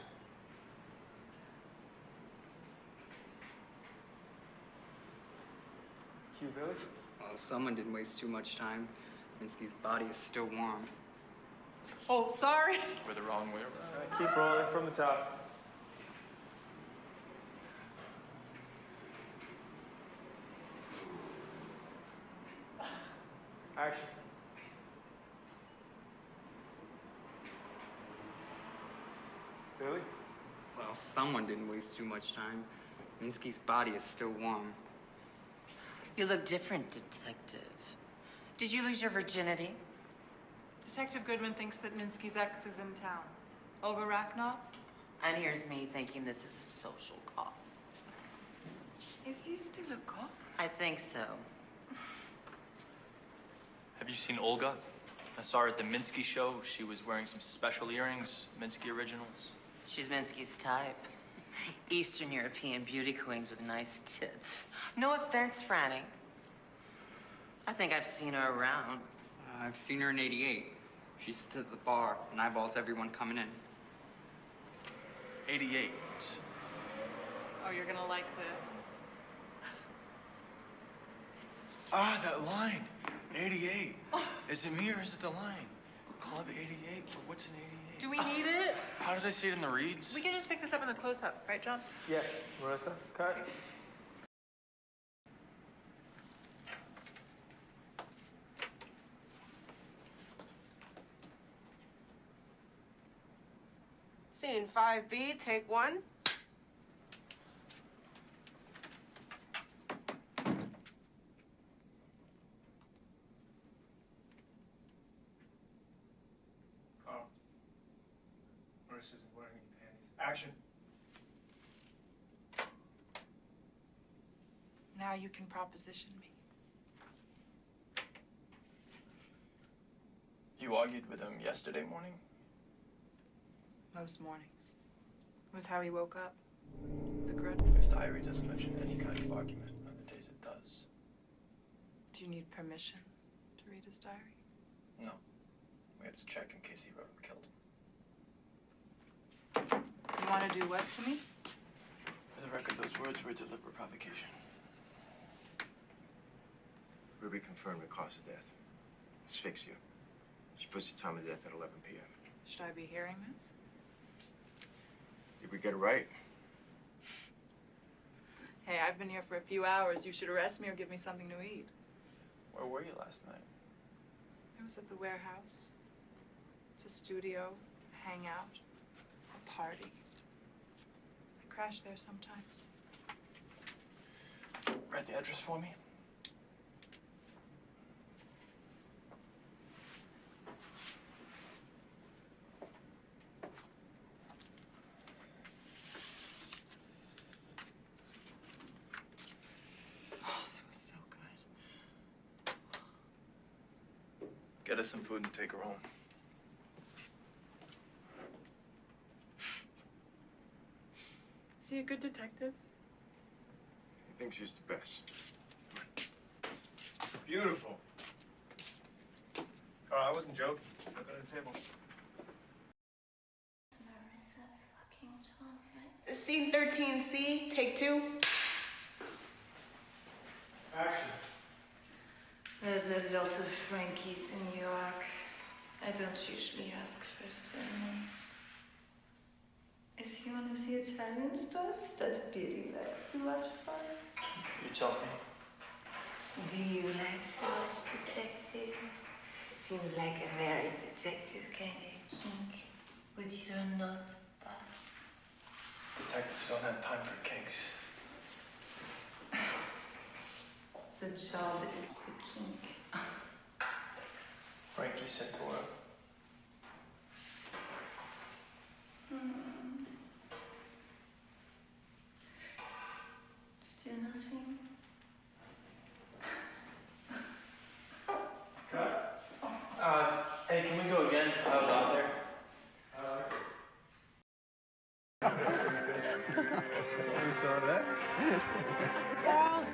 Cue, Billy. Well, someone didn't waste too much time. Minsky's body is still warm. Oh, sorry. We're the wrong way around. All right, keep rolling from the top. Action. Billy? Well, someone didn't waste too much time. Minsky's body is still warm. You look different, detective. Did you lose your virginity? Detective Goodman thinks that Minsky's ex is in town. Olga Raknov? And here's me thinking this is a social call. Is he still a cop? I think so. Have you seen Olga? I saw her at the Minsky show. She was wearing some special earrings, Minsky originals. She's Minsky's type. Eastern European beauty queens with nice tits. No offense, Franny. I think I've seen her around. I've seen her in '88. She sits at the bar and eyeballs everyone coming in. 88. Oh, you're gonna like this. Ah, that line. 88. Is it me or is it the line? Club 88? What's an 88? Do we need it? How did I see it in the reads? We can just pick this up in the close-up, right, John? Yes, Marissa, cut. Scene 5B, take one. Carl. Marissa isn't wearing any panties. Action. Now you can proposition me. You argued with him yesterday morning? Most mornings. It was how he woke up. The grid. His diary doesn't mention any kind of argument on the days it does. Do you need permission to read his diary? No. We have to check in case he wrote and killed him. You want to do what to me? For the record, those words were deliberate provocation. Ruby confirmed the cause of death. Asphyxia. She puts the time of death at 11 p.m. Should I be hearing this? Did we get it right? Hey, I've been here for a few hours. You should arrest me or give me something to eat. Where were you last night? I was at the warehouse. It's a studio, a hangout, a party. I crash there sometimes. Write the address for me. Get us some food and take her home. Is he a good detective? He thinks he's the best. Beautiful. Carl, I wasn't joking. Look at the table. Scene 13C, take two. Action. There's a lot of Frankies in New York. I don't usually ask for surnames. If you want to see Italian stars that Billy likes to watch for, You tell me. do you like to watch detective? Seems like a very detective kind of kink, but you're not bad. Detectives don't have time for kinks. The job is the kink. Frankie Santora. Still nothing? Cut. Hey, can we go again? I was off there. You saw that? Paul,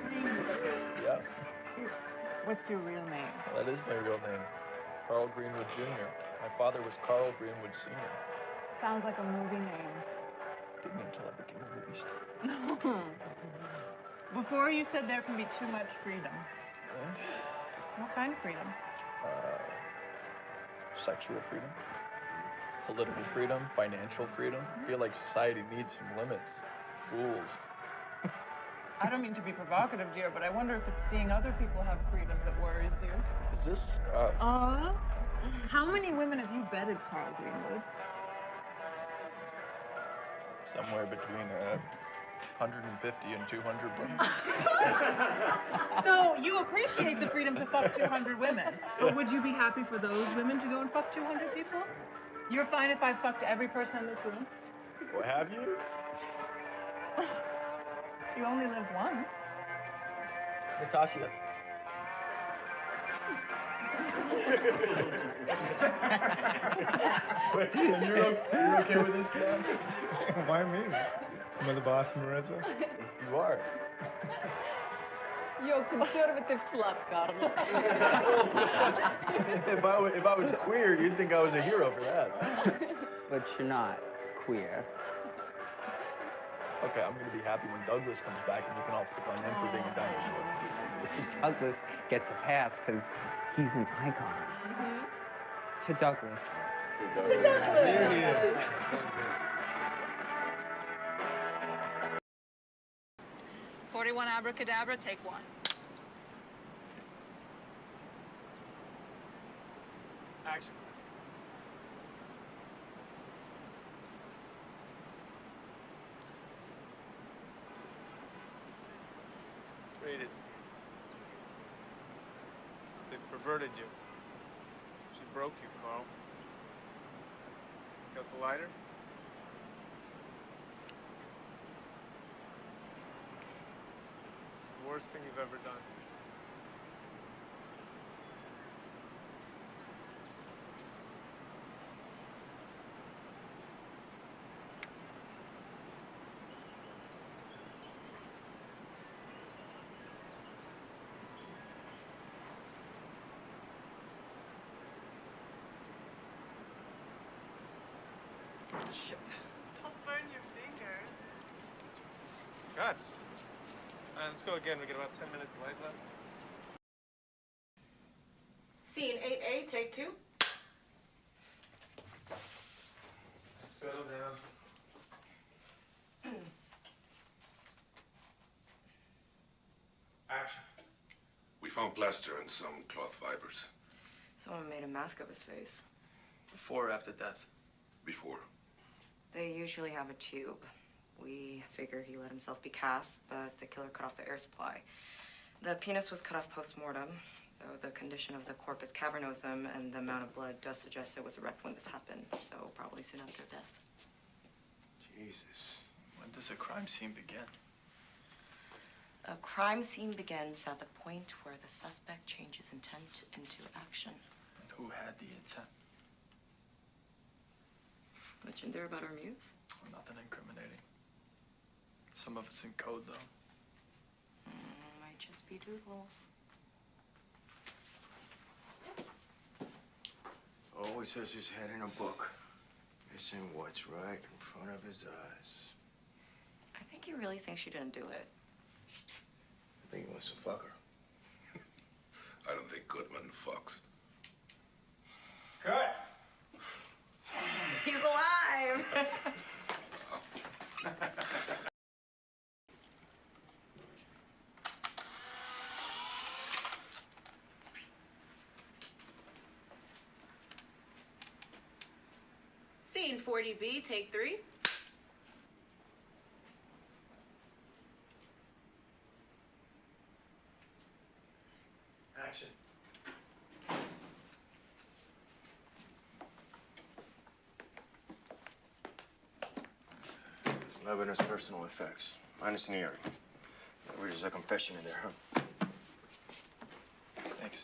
Yep. what's your real name? That is my real name. Carl Greenwood Jr. My father was Carl Greenwood Sr. Sounds like a movie name. Didn't until I became a movie star. Before you said there can be too much freedom. Right? What kind of freedom? Sexual freedom, political freedom, financial freedom. I feel like society needs some limits, rules. I don't mean to be provocative, dear, but I wonder if it's seeing other people have freedom that worries you. Is this, How many women have you bedded, Carl Greenwood? somewhere between 150 and 200 women? So you appreciate the freedom to fuck 200 women, but would you be happy for those women to go and fuck 200 people? You're fine if I fucked every person in this room? Well, have you? You only live once. Natasha. Wait, you're okay with this, Dan? Why me? Am I the boss, Marissa? You are. You're conservative slut, Carl. If I was queer, you'd think I was a hero for that. But you're not queer. Okay, I'm gonna be happy when Douglas comes back and you can all pick on him for being a dinosaur. Douglas gets a pass because he's an icon. To Douglas. There he is. 41 abracadabra, take one. Action. Rated. They perverted you. She broke you, Carl. Got the lighter? This is the worst thing you've ever done. Shit. Don't burn your fingers. Guts. All right, let's go again. We got about 10 minutes of light left. Scene 8A, take 2. Settle down. Action. We found plaster and some cloth fibers. Someone made a mask of his face. Before or after death? Before. They usually have a tube. We figure he let himself be cast, but the killer cut off the air supply. The penis was cut off post-mortem, though the condition of the corpus cavernosum and the amount of blood does suggest it was erect when this happened, so probably soon after death. Jesus. When does a crime scene begin? A crime scene begins at the point where the suspect changes intent into action. And who had the intent? Mentioned there about our muse? Well, nothing incriminating. Some of it's in code, though. Might just be doodles. Always has his head in a book, missing what's right in front of his eyes. I think he really thinks you didn't do it. I think he wants to fuck her. I don't think Goodman fucks. Cut! He's alive! Scene 40B, take 3. Action. It's Lebanon's personal effects, minus an earring. There's a confession in there, huh? Thanks.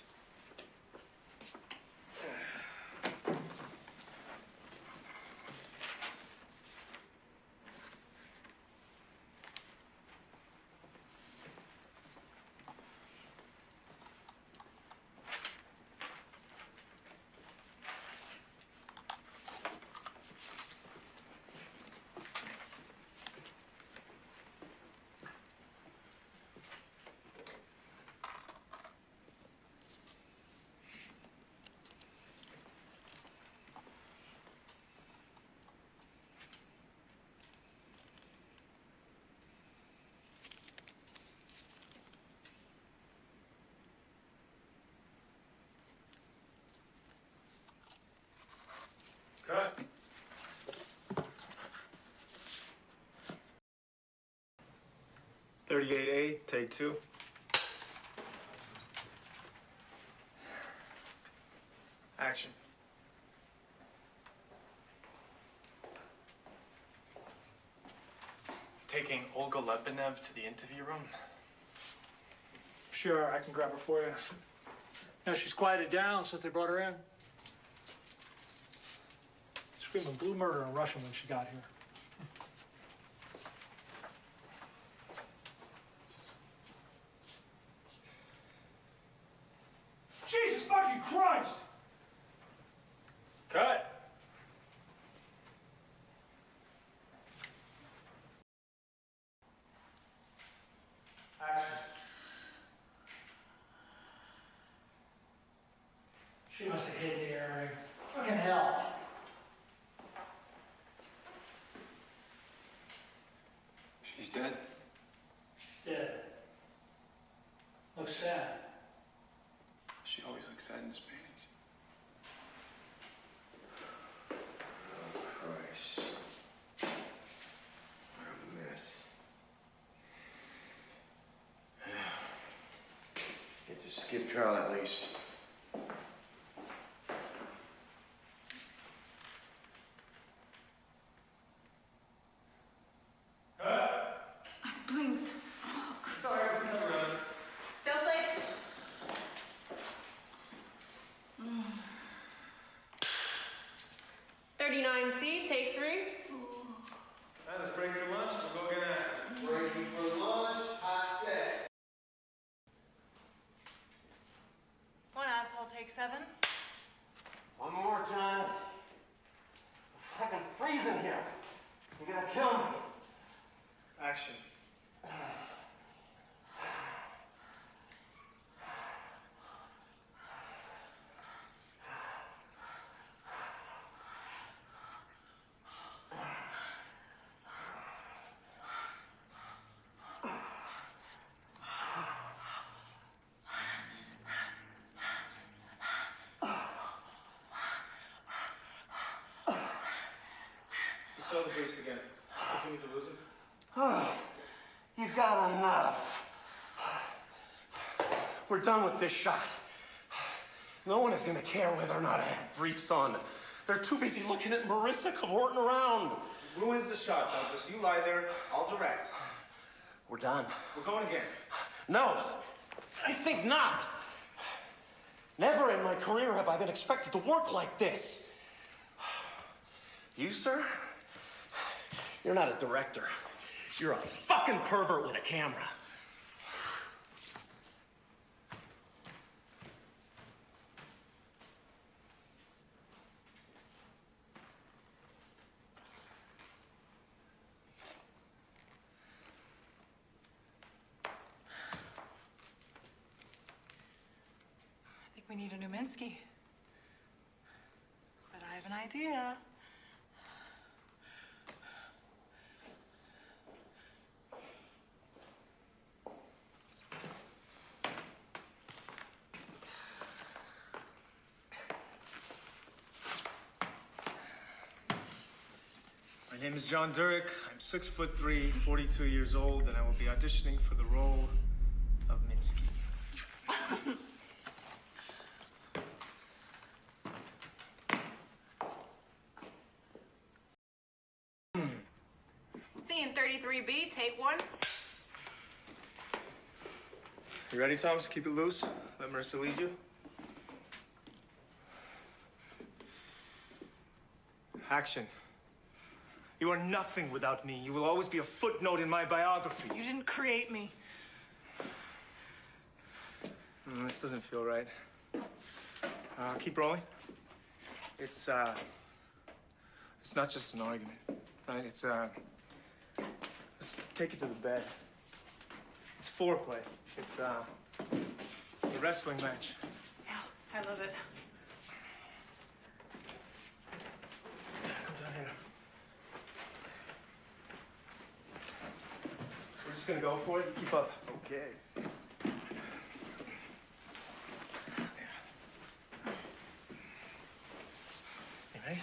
Cut. .38A, take 2. Action. Taking Olga Lebenev to the interview room? Sure, I can grab her for you. No, she's quieted down since they brought her in. Screaming blue murder in Russian when she got here. Jesus fucking Christ! Cut. She must have hid the earring. Fucking hell. She's dead. She's dead. Looks sad. She always looks sad in his paintings. Oh, Christ. What a mess. Get to skip trial at least. I blinked. Fuck. Sorry, I'm Fail safe. Mm. 39C, take 3. Let's break for lunch. We'll go get a... Breaking for lunch, hot set. One asshole, take 7. One more time. I'm fucking freezing here. You're gonna kill me. Action. You saw the briefs again. You need to lose him? Oh, you got enough. We're done with this shot. No one is gonna care whether or not I have briefs on. They're too busy looking at Marissa cavorting around. Ruins the shot, Douglas. You lie there. I'll direct. We're done. We're going again. No, I think not. Never in my career have I been expected to work like this. You, sir? You're not a director. You're a fucking pervert with a camera. I think we need a new Minsky. But I have an idea. My name is John Durick. I'm 6'3", 42 years old, and I will be auditioning for the role of Minsky. Scene 33B, take 1. You ready, Thomas? Keep it loose. Let Marissa lead you. Action. You are nothing without me. You will always be a footnote in my biography. You didn't create me. This doesn't feel right. Keep rolling. It's not just an argument, right? Let's take it to the bed. It's foreplay. It's a wrestling match. Yeah, I love it. Come down here. We're just gonna go for it. Keep up. Okay. You ready?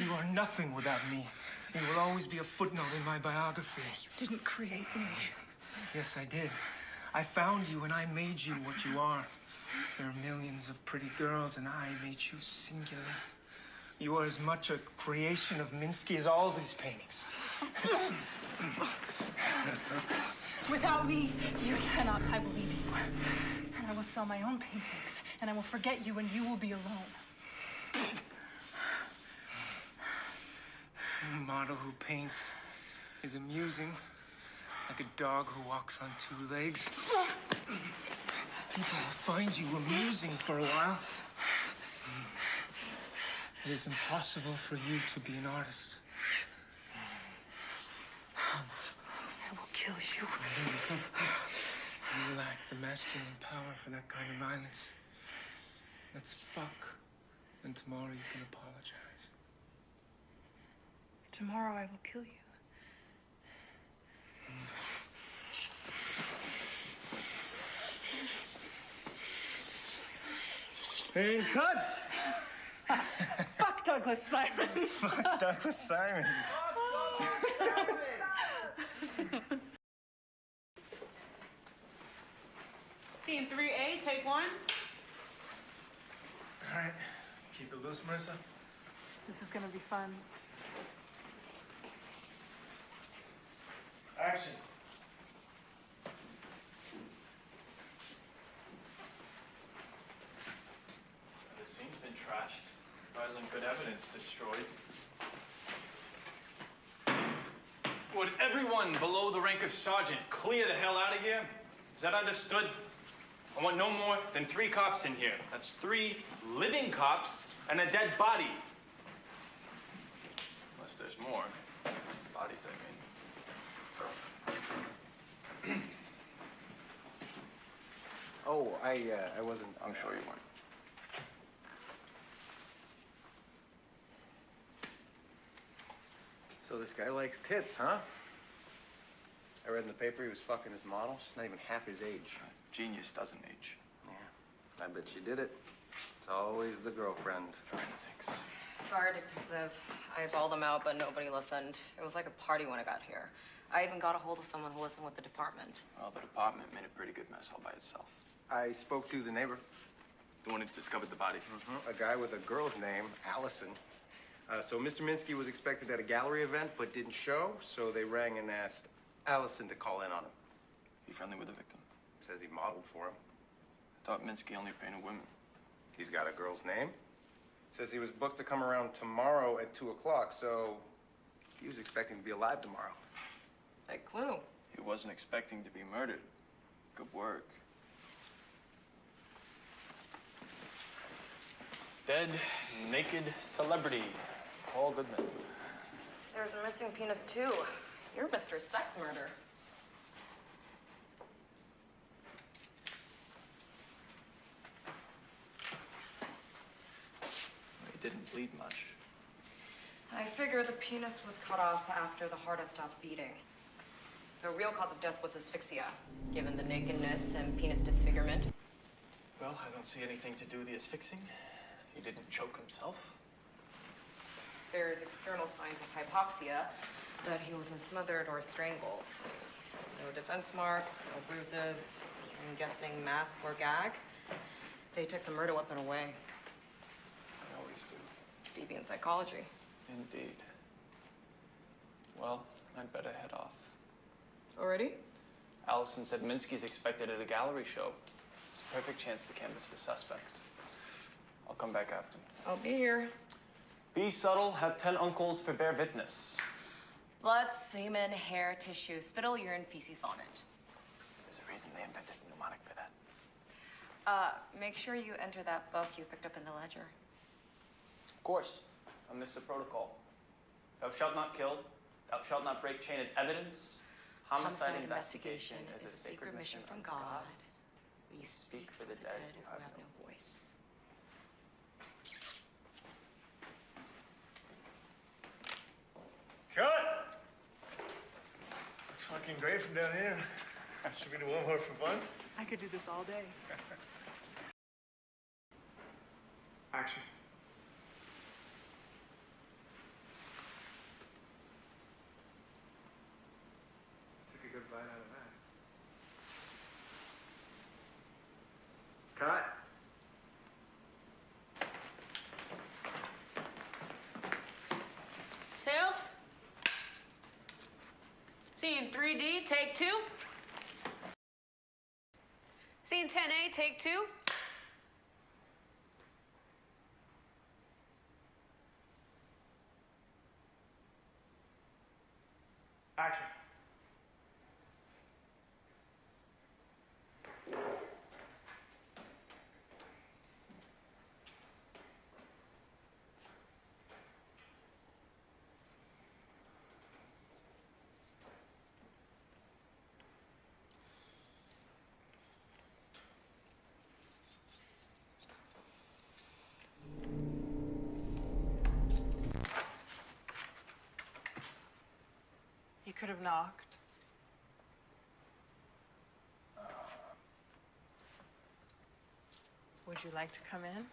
You are nothing without me. You will always be a footnote in my biography. You didn't create me. Yes, I did. I found you and I made you what you are. There are millions of pretty girls and I made you singular. You are as much a creation of Minsky as all these paintings. Without me, you cannot, I believe you. And I will sell my own paintings, and I will forget you, and you will be alone. A model who paints is amusing, like a dog who walks on two legs. People will find you amusing for a while. It is impossible for you to be an artist. I will kill you. You lack the masculine power for that kind of violence. Let's fuck, and tomorrow you can apologize. Tomorrow I will kill you. And cut! Fuck Douglas Simon. Fuck Douglas Simons. Scene 3A, take one. All right, keep it loose, Marissa. This is gonna be fun. Action. The scene's been trashed. Vital and good evidence destroyed. Would everyone below the rank of sergeant clear the hell out of here? Is that understood? I want no more than 3 cops in here. That's 3 living cops and a dead body. Unless there's more. Bodies, I mean. Oh, I wasn't. I'm sure you weren't. So this guy likes tits, huh? I read in the paper he was fucking his model. She's not even half his age. Genius doesn't age. Yeah, I bet she did it. It's always the girlfriend. Forensics. Sorry, Detective. I bawled them out, but nobody listened. It was like a party when I got here. I even got a hold of someone who listened with the department. Well, the department made a pretty good mess all by itself. I spoke to the neighbor. The one who discovered the body. A guy with a girl's name, Allison. So Mr. Minsky was expected at a gallery event, but didn't show, so they rang and asked Allison to call in on him. Be friendly with the victim. Says he modeled for him. I thought Minsky only painted women. He's got a girl's name. Says he was booked to come around tomorrow at 2 o'clock, so he was expecting to be alive tomorrow. Big clue. He wasn't expecting to be murdered. Good work. Dead, naked celebrity. Paul Goodman. There's a missing penis, too. You're Mr. Sex Murder. He didn't bleed much. I figure the penis was cut off after the heart had stopped beating. The real cause of death was asphyxia, given the nakedness and penis disfigurement. Well, I don't see anything to do with the asphyxing. He didn't choke himself. There's external signs of hypoxia, that he wasn't smothered or strangled. No defense marks, no bruises. I'm guessing mask or gag. They took the murder weapon away. They always do. Deviant psychology. Indeed. Well, I'd better head off. Already? Allison said Minsky's expected at a gallery show. It's a perfect chance to canvass the suspects. I'll come back after. I'll be here. Be subtle, have 10 uncles for bear witness. Blood, semen, hair, tissue, spittle, urine, feces, vomit. There's a reason they invented mnemonic for that. Make sure you enter that book you picked up in the ledger. Of course. I missed the protocol. Thou shalt not kill. Thou shalt not break chain of evidence. Homicide investigation is a sacred mission from God. We speak for the dead who have no voice. Cut! Looks fucking great from down here. Should we do one more for fun? I could do this all day. Action. 3D, take 2. Scene 10A, take 2. Action. You could have knocked. Would you like to come in?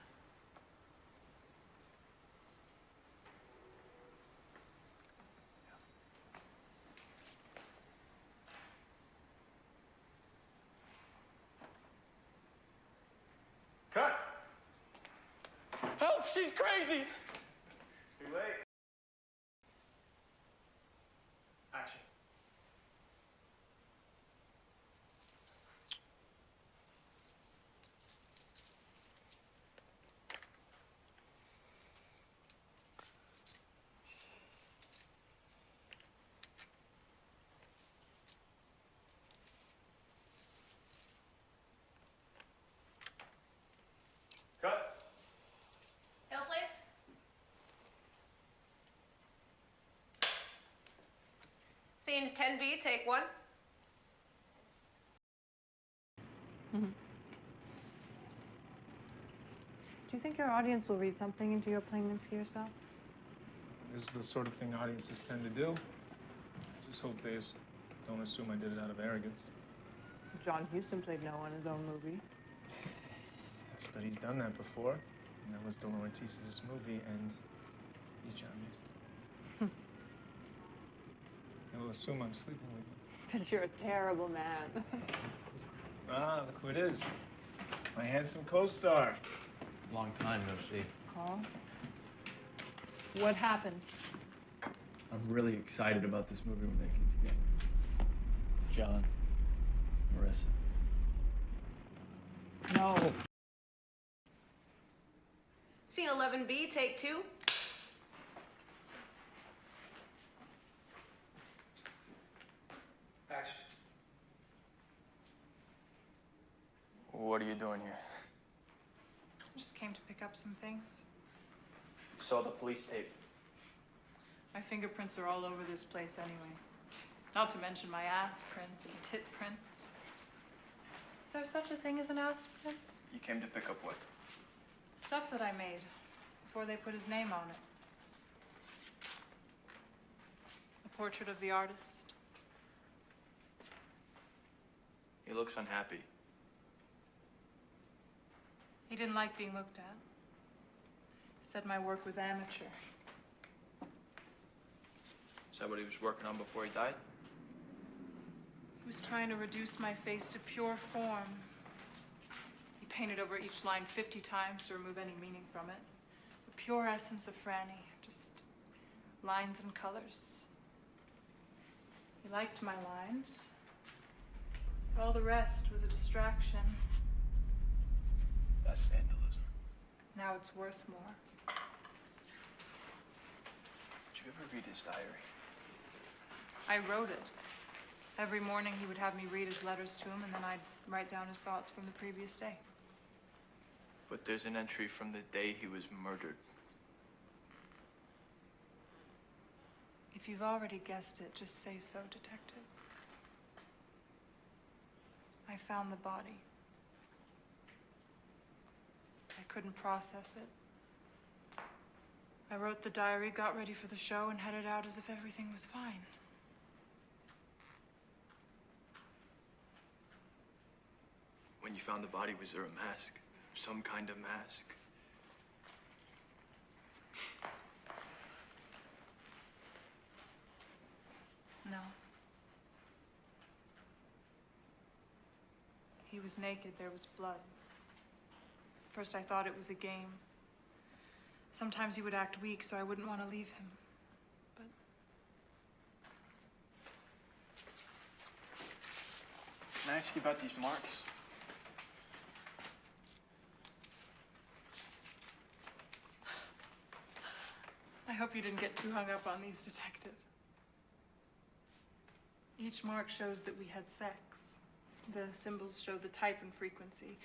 Cut! Help! She's crazy! Too late. Action. Cut. Hill slates. Scene 10B, take 1. Do you think your audience will read something into your playing Minsky yourself? This is the sort of thing audiences tend to do. I just hope they don't assume I did it out of arrogance. John Huston played Noah in his own movie. Yes, but he's done that before. And that was De Laurentiis' movie, and he's John Huston. He'll assume I'm sleeping with you. But you're a terrible man. Ah, look who it is. My handsome co-star. Long time no see. Carl? What happened? I'm really excited about this movie we're making together. John, Marissa. No. Scene 11B, take 2. Action. What are you doing here? I just came to pick up some things. Saw the police tape. My fingerprints are all over this place anyway. Not to mention my ass prints and tit prints. Is there such a thing as an ass print? You came to pick up what? Stuff that I made before they put his name on it. A portrait of the artist. He looks unhappy. He didn't like being looked at. Said my work was amateur. Is that what he was working on before he died? He was trying to reduce my face to pure form. He painted over each line 50 times to remove any meaning from it. The pure essence of Franny, just lines and colors. He liked my lines. But all the rest was a distraction. That's vandalism. Now it's worth more. Did you ever read his diary? I wrote it. Every morning he would have me read his letters to him, and then I'd write down his thoughts from the previous day. But there's an entry from the day he was murdered. If you've already guessed it, just say so, Detective. I found the body. I couldn't process it. I wrote the diary, got ready for the show, and headed out as if everything was fine. When you found the body, was there a mask? Some kind of mask? No. He was naked. There was blood. First, I thought it was a game. Sometimes he would act weak, so I wouldn't want to leave him. But Can I ask you about these marks? I hope you didn't get too hung up on these, Detective. Each mark shows that we had sex. The symbols show the type and frequency.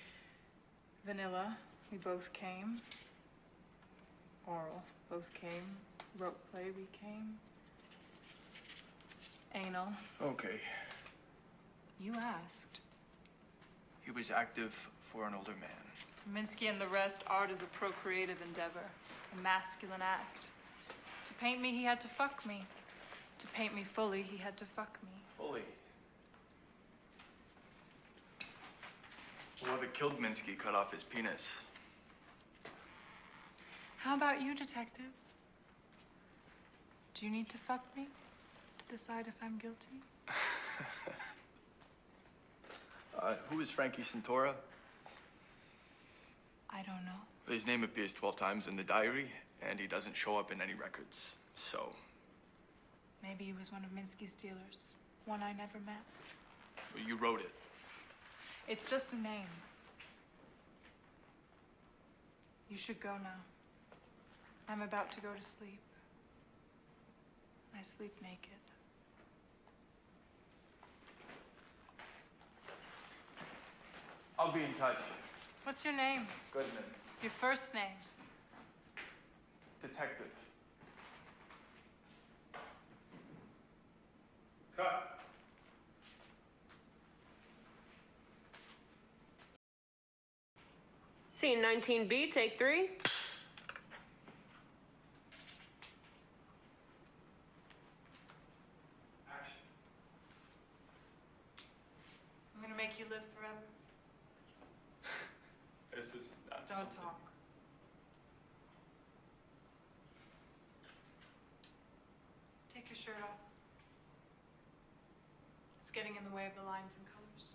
Vanilla, we both came. Oral, both came. Rope play, we came. Anal. Okay. You asked. He was active for an older man. Minsky and the rest, art is a procreative endeavor, a masculine act. To paint me, he had to fuck me. To paint me fully, he had to fuck me. Fully. Whoever killed Minsky cut off his penis. How about you, Detective? Do you need to fuck me to decide if I'm guilty? Who is Frankie Santora? I don't know. His name appears 12 times in the diary, and he doesn't show up in any records, so... Maybe he was one of Minsky's dealers. One I never met. You wrote it. It's just a name. You should go now. I'm about to go to sleep. I sleep naked. I'll be in touch. What's your name? Goodman. Your first name? Detective. Cut. Scene 19B, take 3. I'm gonna make you live forever. This is not Don't something. talk. Take your shirt off. It's getting in the way of the lines and colors.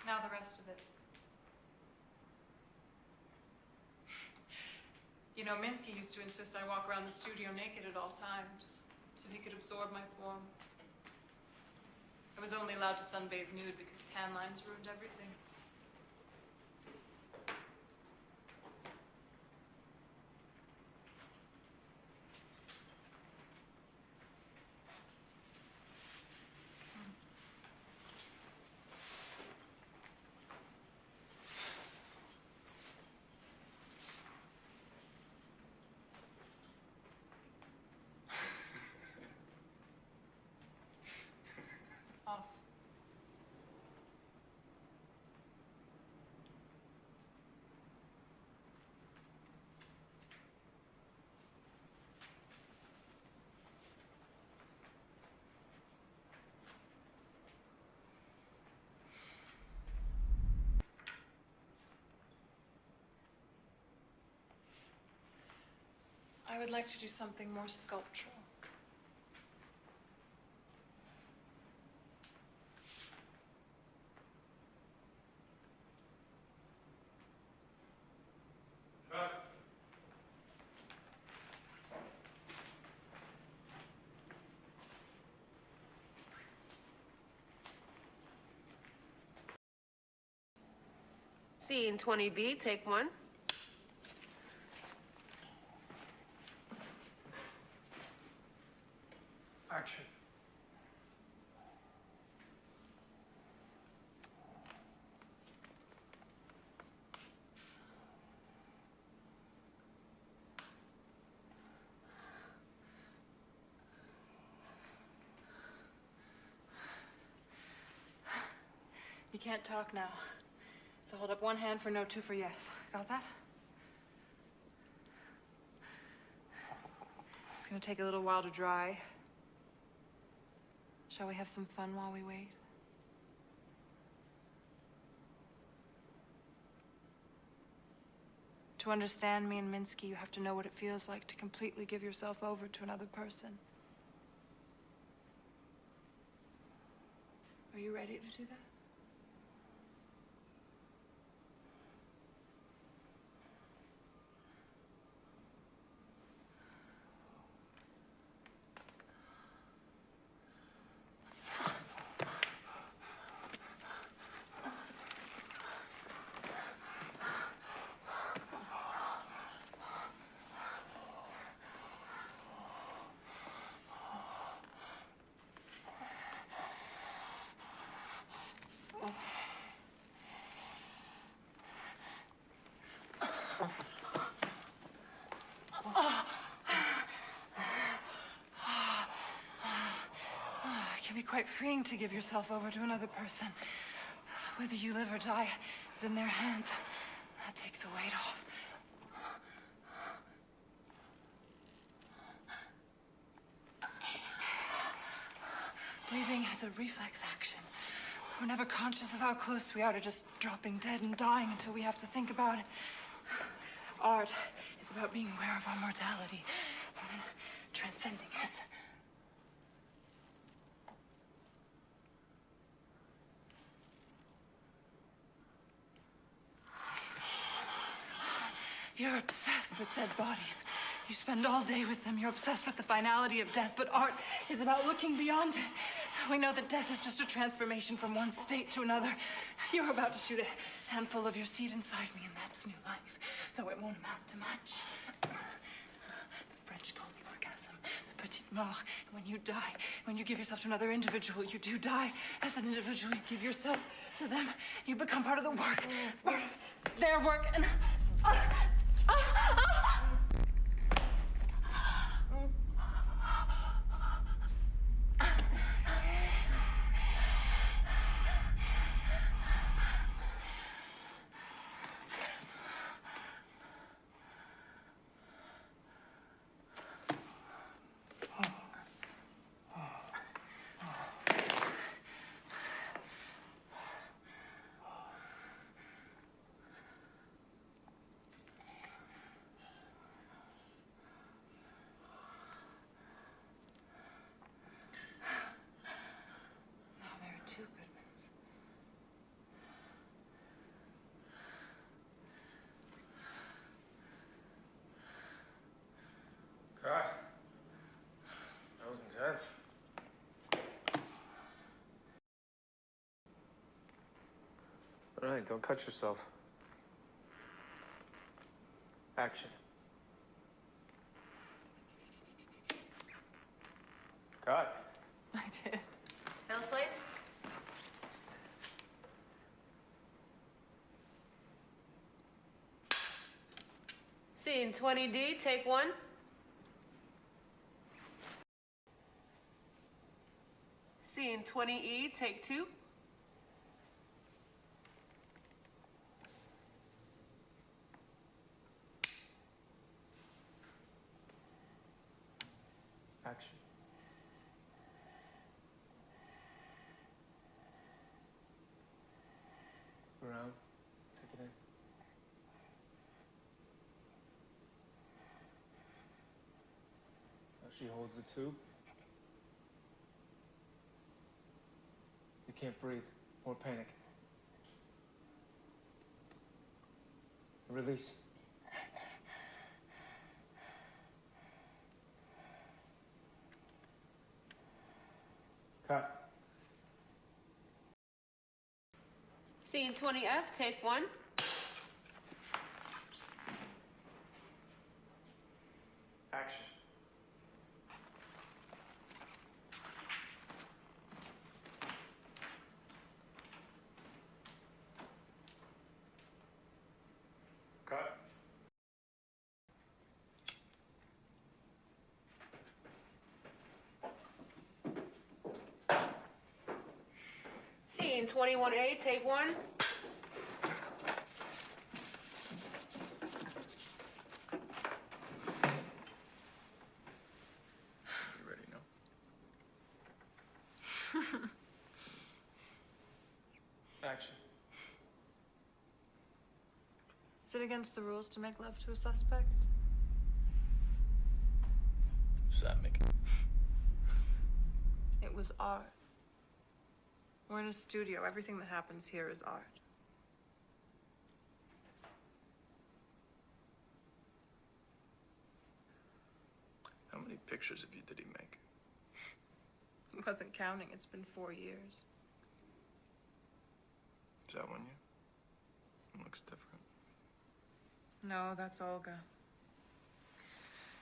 Now the rest of it. You know, Minsky used to insist I walk around the studio naked at all times, so he could absorb my form. I was only allowed to sunbathe nude because tan lines ruined everything. Off. I would like to do something more sculptural. Scene 20B, take 1. Action. You can't talk now. So hold up one hand for no, two for yes. Got that? It's gonna take a little while to dry. Shall we have some fun while we wait? To understand me and Minsky, you have to know what it feels like to completely give yourself over to another person. Are you ready to do that? It can be quite freeing to give yourself over to another person. Whether you live or die is in their hands. That takes the weight off. Breathing is a reflex action. We're never conscious of how close we are to just dropping dead and dying until we have to think about it. Art is about being aware of our mortality and then transcending it. You're obsessed with dead bodies. You spend all day with them. You're obsessed with the finality of death, but art is about looking beyond it. We know that death is just a transformation from one state to another. You're about to shoot a handful of your seed inside me, and that's new life, though it won't amount to much. The French call the orgasm the petite mort. When you die, when you give yourself to another individual, you do die. As an individual, you give yourself to them. You become part of the work, part of their work, and... God, that was intense. All right, don't cut yourself. Action. Cut. I did. Down slates? Scene 20D, take one. Scene 20E, take two. Action. Around. Take it in. Now she holds the tube. You can't breathe. More panic. Release. Cut. Scene 20F, take one. Action. Cut. Scene 21A, take one. You ready now? Action. Is it against the rules to make love to a suspect? Does that make it? It was art. We're in a studio. Everything that happens here is art. How many pictures of you did he make? He wasn't counting. It's been 4 years. Is that one you? It looks different. No, that's Olga.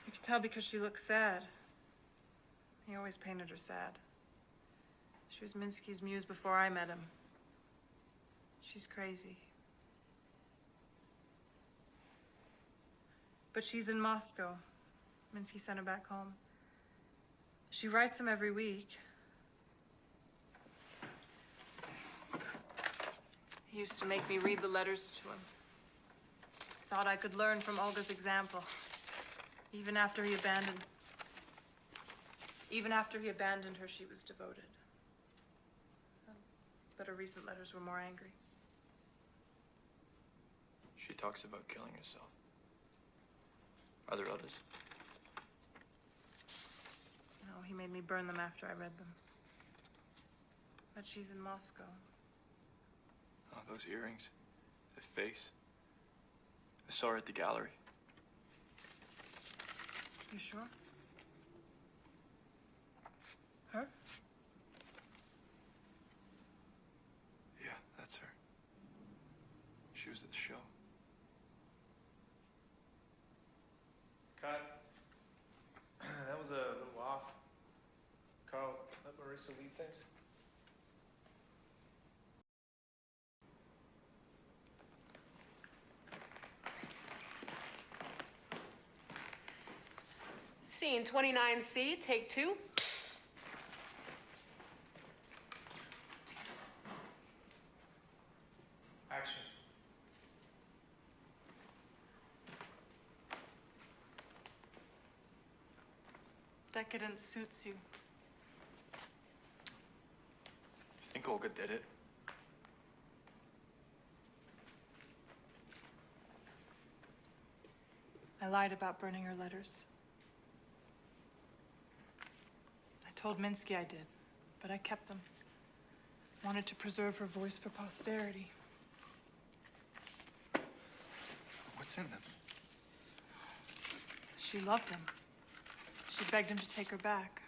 You can tell because she looks sad. He always painted her sad. She was Minsky's muse before I met him. She's crazy. But she's in Moscow. Minsky sent her back home. She writes him every week. He used to make me read the letters to him. Thought I could learn from Olga's example. Even after he abandoned her, she was devoted. But her recent letters were more angry. She talks about killing herself. Are there others? No, he made me burn them after I read them. But she's in Moscow. Oh, those earrings. The face. I saw her at the gallery. You sure? Her? Yeah, that's her. She was at the show. Cut. That was a little off. Carl, let Marissa lead things. Scene 29C, take 2. Action. Decadence suits you. You think Olga did it? I lied about burning her letters. I told Minsky I did, but I kept them. Wanted to preserve her voice for posterity. What's in them? She loved him. She begged him to take her back.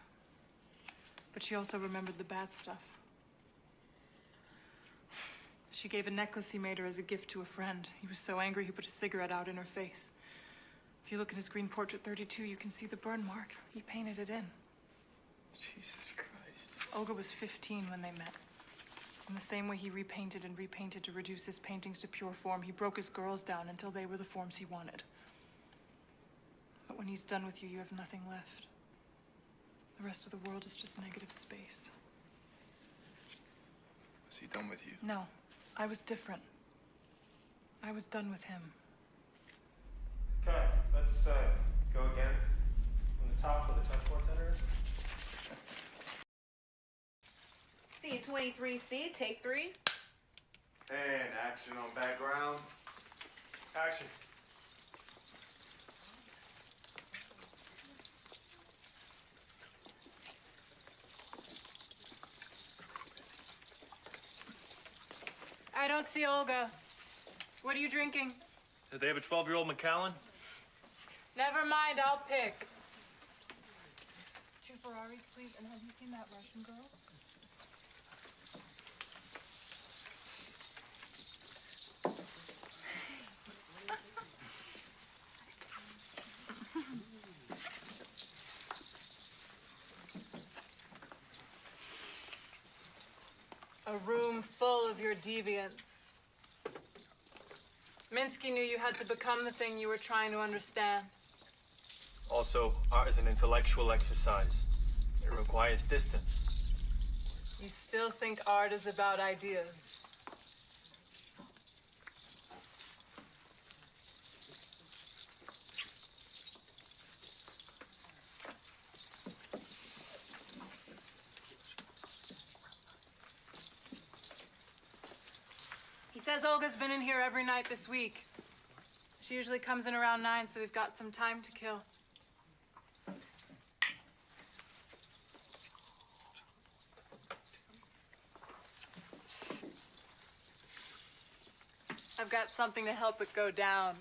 But she also remembered the bad stuff. She gave a necklace he made her as a gift to a friend. He was so angry he put a cigarette out in her face. If you look at his green portrait 32, you can see the burn mark. He painted it in. Jesus Christ. Olga was 15 when they met. In the same way he repainted and repainted to reduce his paintings to pure form, he broke his girls down until they were the forms he wanted. But when he's done with you, you have nothing left. The rest of the world is just negative space. Was he done with you? No, I was different. I was done with him. Cut. Let's go again. From the top where the touch bartender is. Scene 23C, take 3. And action on background. Action. I don't see Olga. What are you drinking? Did they have a 12-year-old Macallan? Never mind, I'll pick. 2 Ferraris, please. And have you seen that Russian girl? A room full of your deviance. Minsky knew you had to become the thing you were trying to understand. Also, art is an intellectual exercise. It requires distance. You still think art is about ideas. says Olga's been in here every night this week. She usually comes in around 9, so we've got some time to kill. I've got something to help it go down.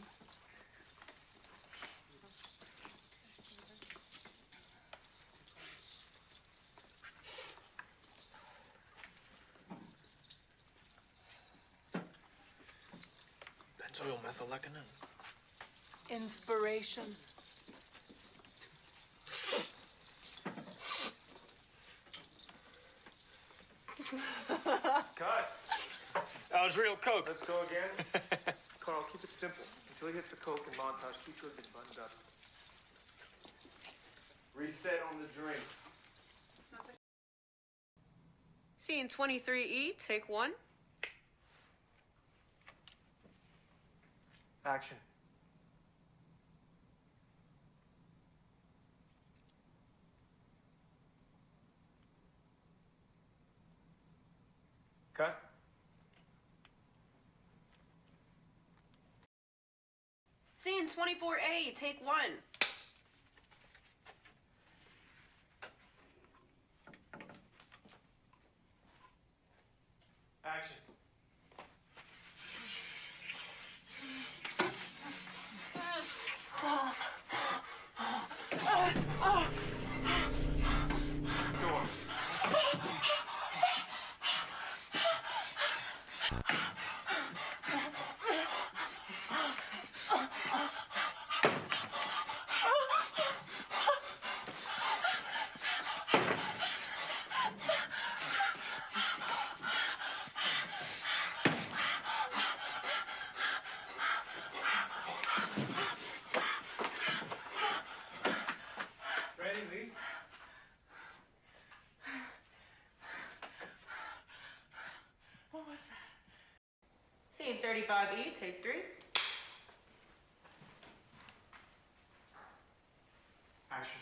Benzoylmethylecinin. Inspiration. Cut. That was real coke. Let's go again. Carl, keep it simple. Until he hits the coke and montage, keep your get buttoned up. Reset on the drinks. Scene 23E, take 1. Action. Cut. Scene 24A, take 1. Action. Door. Ready, leave. What was that? Scene 35E, take 3. Action.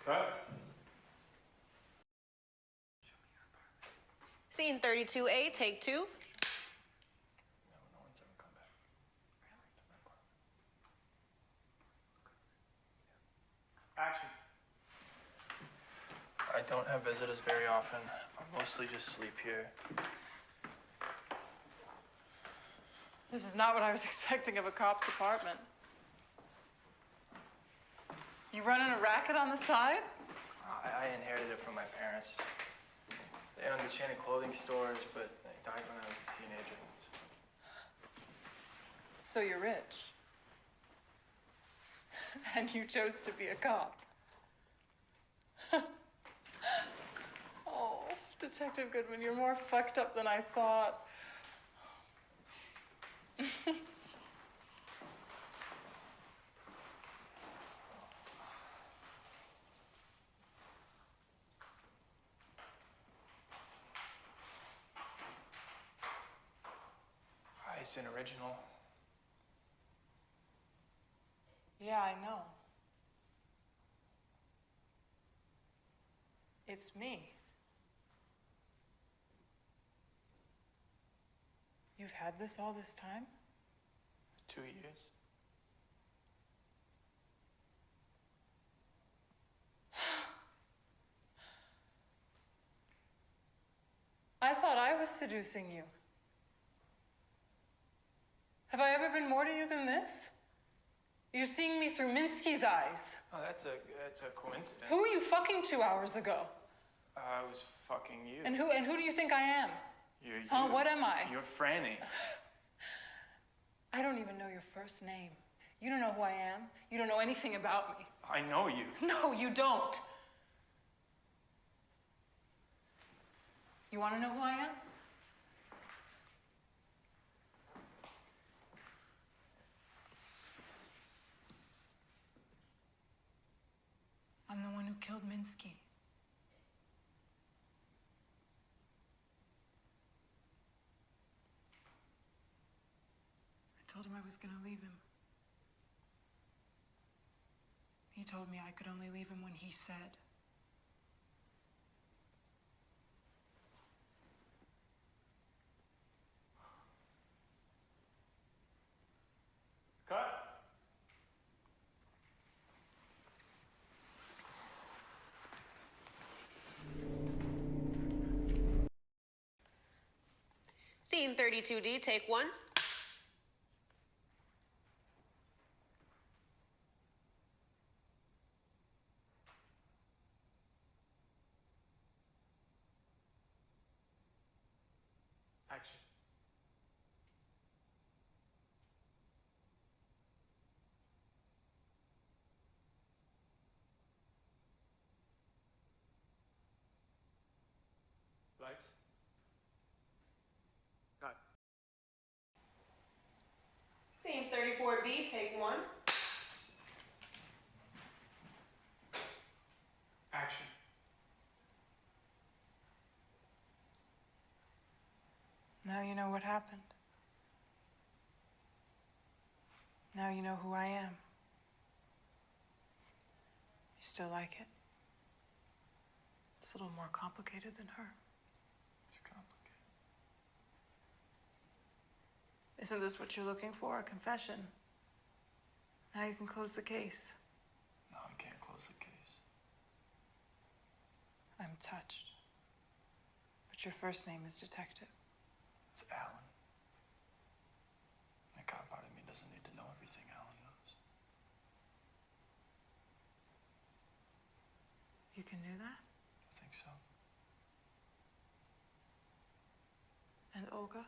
Cut. Scene 32A, take 2. Action. I don't have visitors very often. I mostly just sleep here. This is not what I was expecting of a cop's apartment. You running a racket on the side? I inherited it from my parents. They owned a chain of clothing stores, but they died when I was a teenager. So you're rich. And you chose to be a cop. Oh, Detective Goodman, you're more fucked up than I thought. It's an original. Yeah, I know. It's me. You've had this all this time? 2 years. I thought I was seducing you. Have I ever been more to you than this? You're seeing me through Minsky's eyes. Oh, that's a coincidence. Who were you fucking 2 hours ago? I was fucking you. And who do you think I am? You're you. Huh, what am I? You're Franny. I don't even know your first name. You don't know who I am. You don't know anything about me. I know you. No, you don't. You want to know who I am? who killed Minsky. I told him I was going to leave him. He told me I could only leave him when he said. Cut. Scene 32D, take 1. Action. Lights. Cut. Scene 34B, take 1. Action. Now you know what happened. Now you know who I am. You still like it? It's a little more complicated than her. It's complicated. Isn't this what you're looking for? A confession? Now you can close the case. No, I can't close the case. I'm touched. But your first name is Detective. It's Alan. The cop part of me doesn't need to know everything Alan knows. You can do that? I think so. And Olga?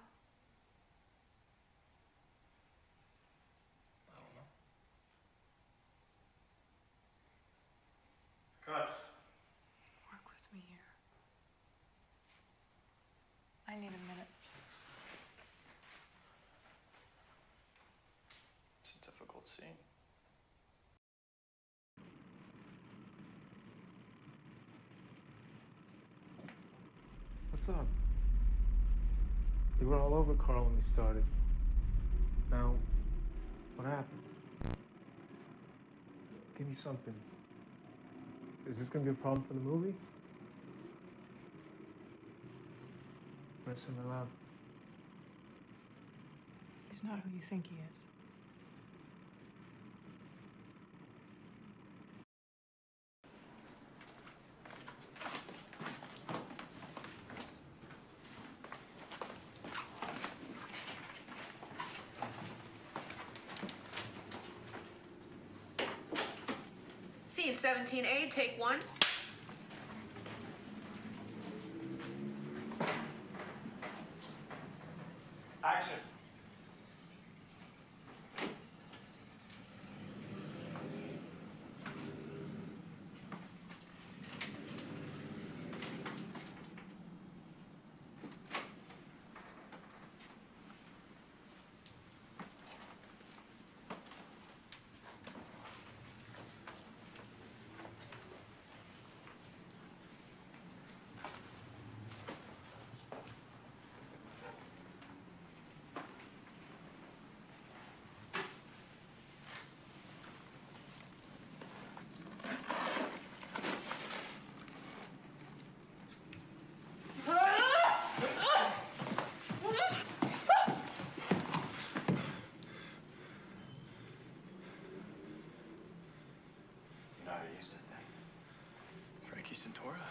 I don't know. Cut. Work with me here. I need a minute. It's a difficult scene. What's up? You were all over Carl when we started. Now, what happened? Give me something. Is this gonna be a problem for the movie? Listen aloud. He's not who you think he is. Scene 17A, take 1. Action. You know how to use that thing? Frankie Santora?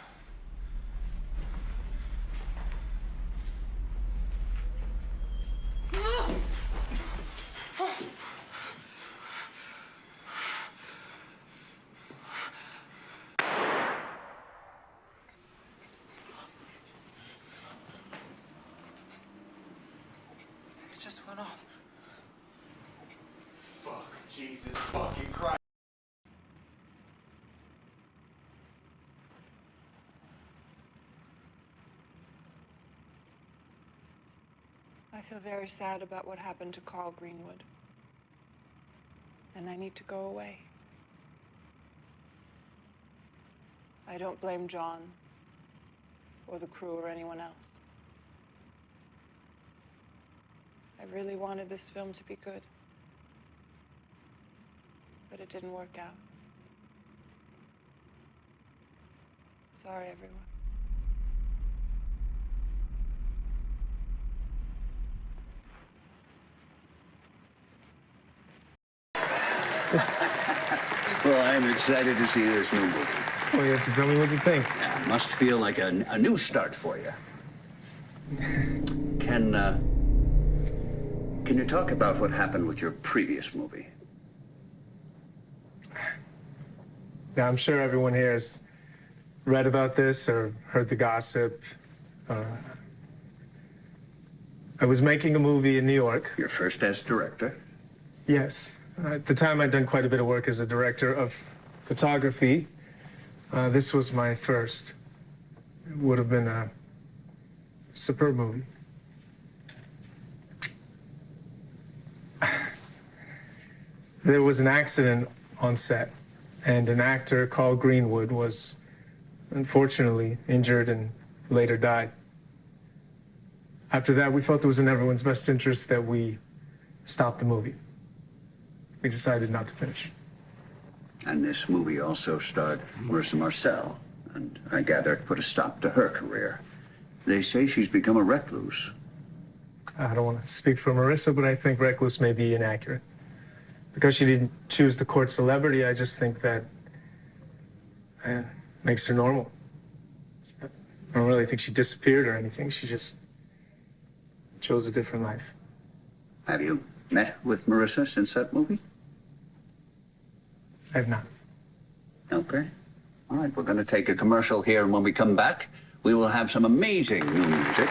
It just went off. Fuck, Jesus fucking Christ. I feel very sad about what happened to Carl Greenwood. And I need to go away. I don't blame John or the crew or anyone else. I really wanted this film to be good, but it didn't work out. Sorry, everyone. Well, I'm excited to see this new movie. Well, you have to tell me what you think. Yeah, must feel like a new start for you. Can you talk about what happened with your previous movie? Now, I'm sure everyone here has read about this or heard the gossip. I was making a movie in New York. Your first as director? Yes. At the time, I'd done quite a bit of work as a director of photography. This was my first. It would have been a superb movie. There was an accident on set, and an actor called Greenwood was unfortunately injured and later died. After that, we felt it was in everyone's best interest that we stop the movie. We decided not to finish. And this movie also starred Marissa Marcel, and I gather it put a stop to her career. They say she's become a recluse. I don't want to speak for Marissa, but I think recluse may be inaccurate. Because she didn't choose to court celebrity, I just think that makes her normal. I don't really think she disappeared or anything. She just chose a different life. Have you met with Marissa since that movie? I have not. Okay. All right, we're going to take a commercial here, and when we come back, we will have some amazing new music.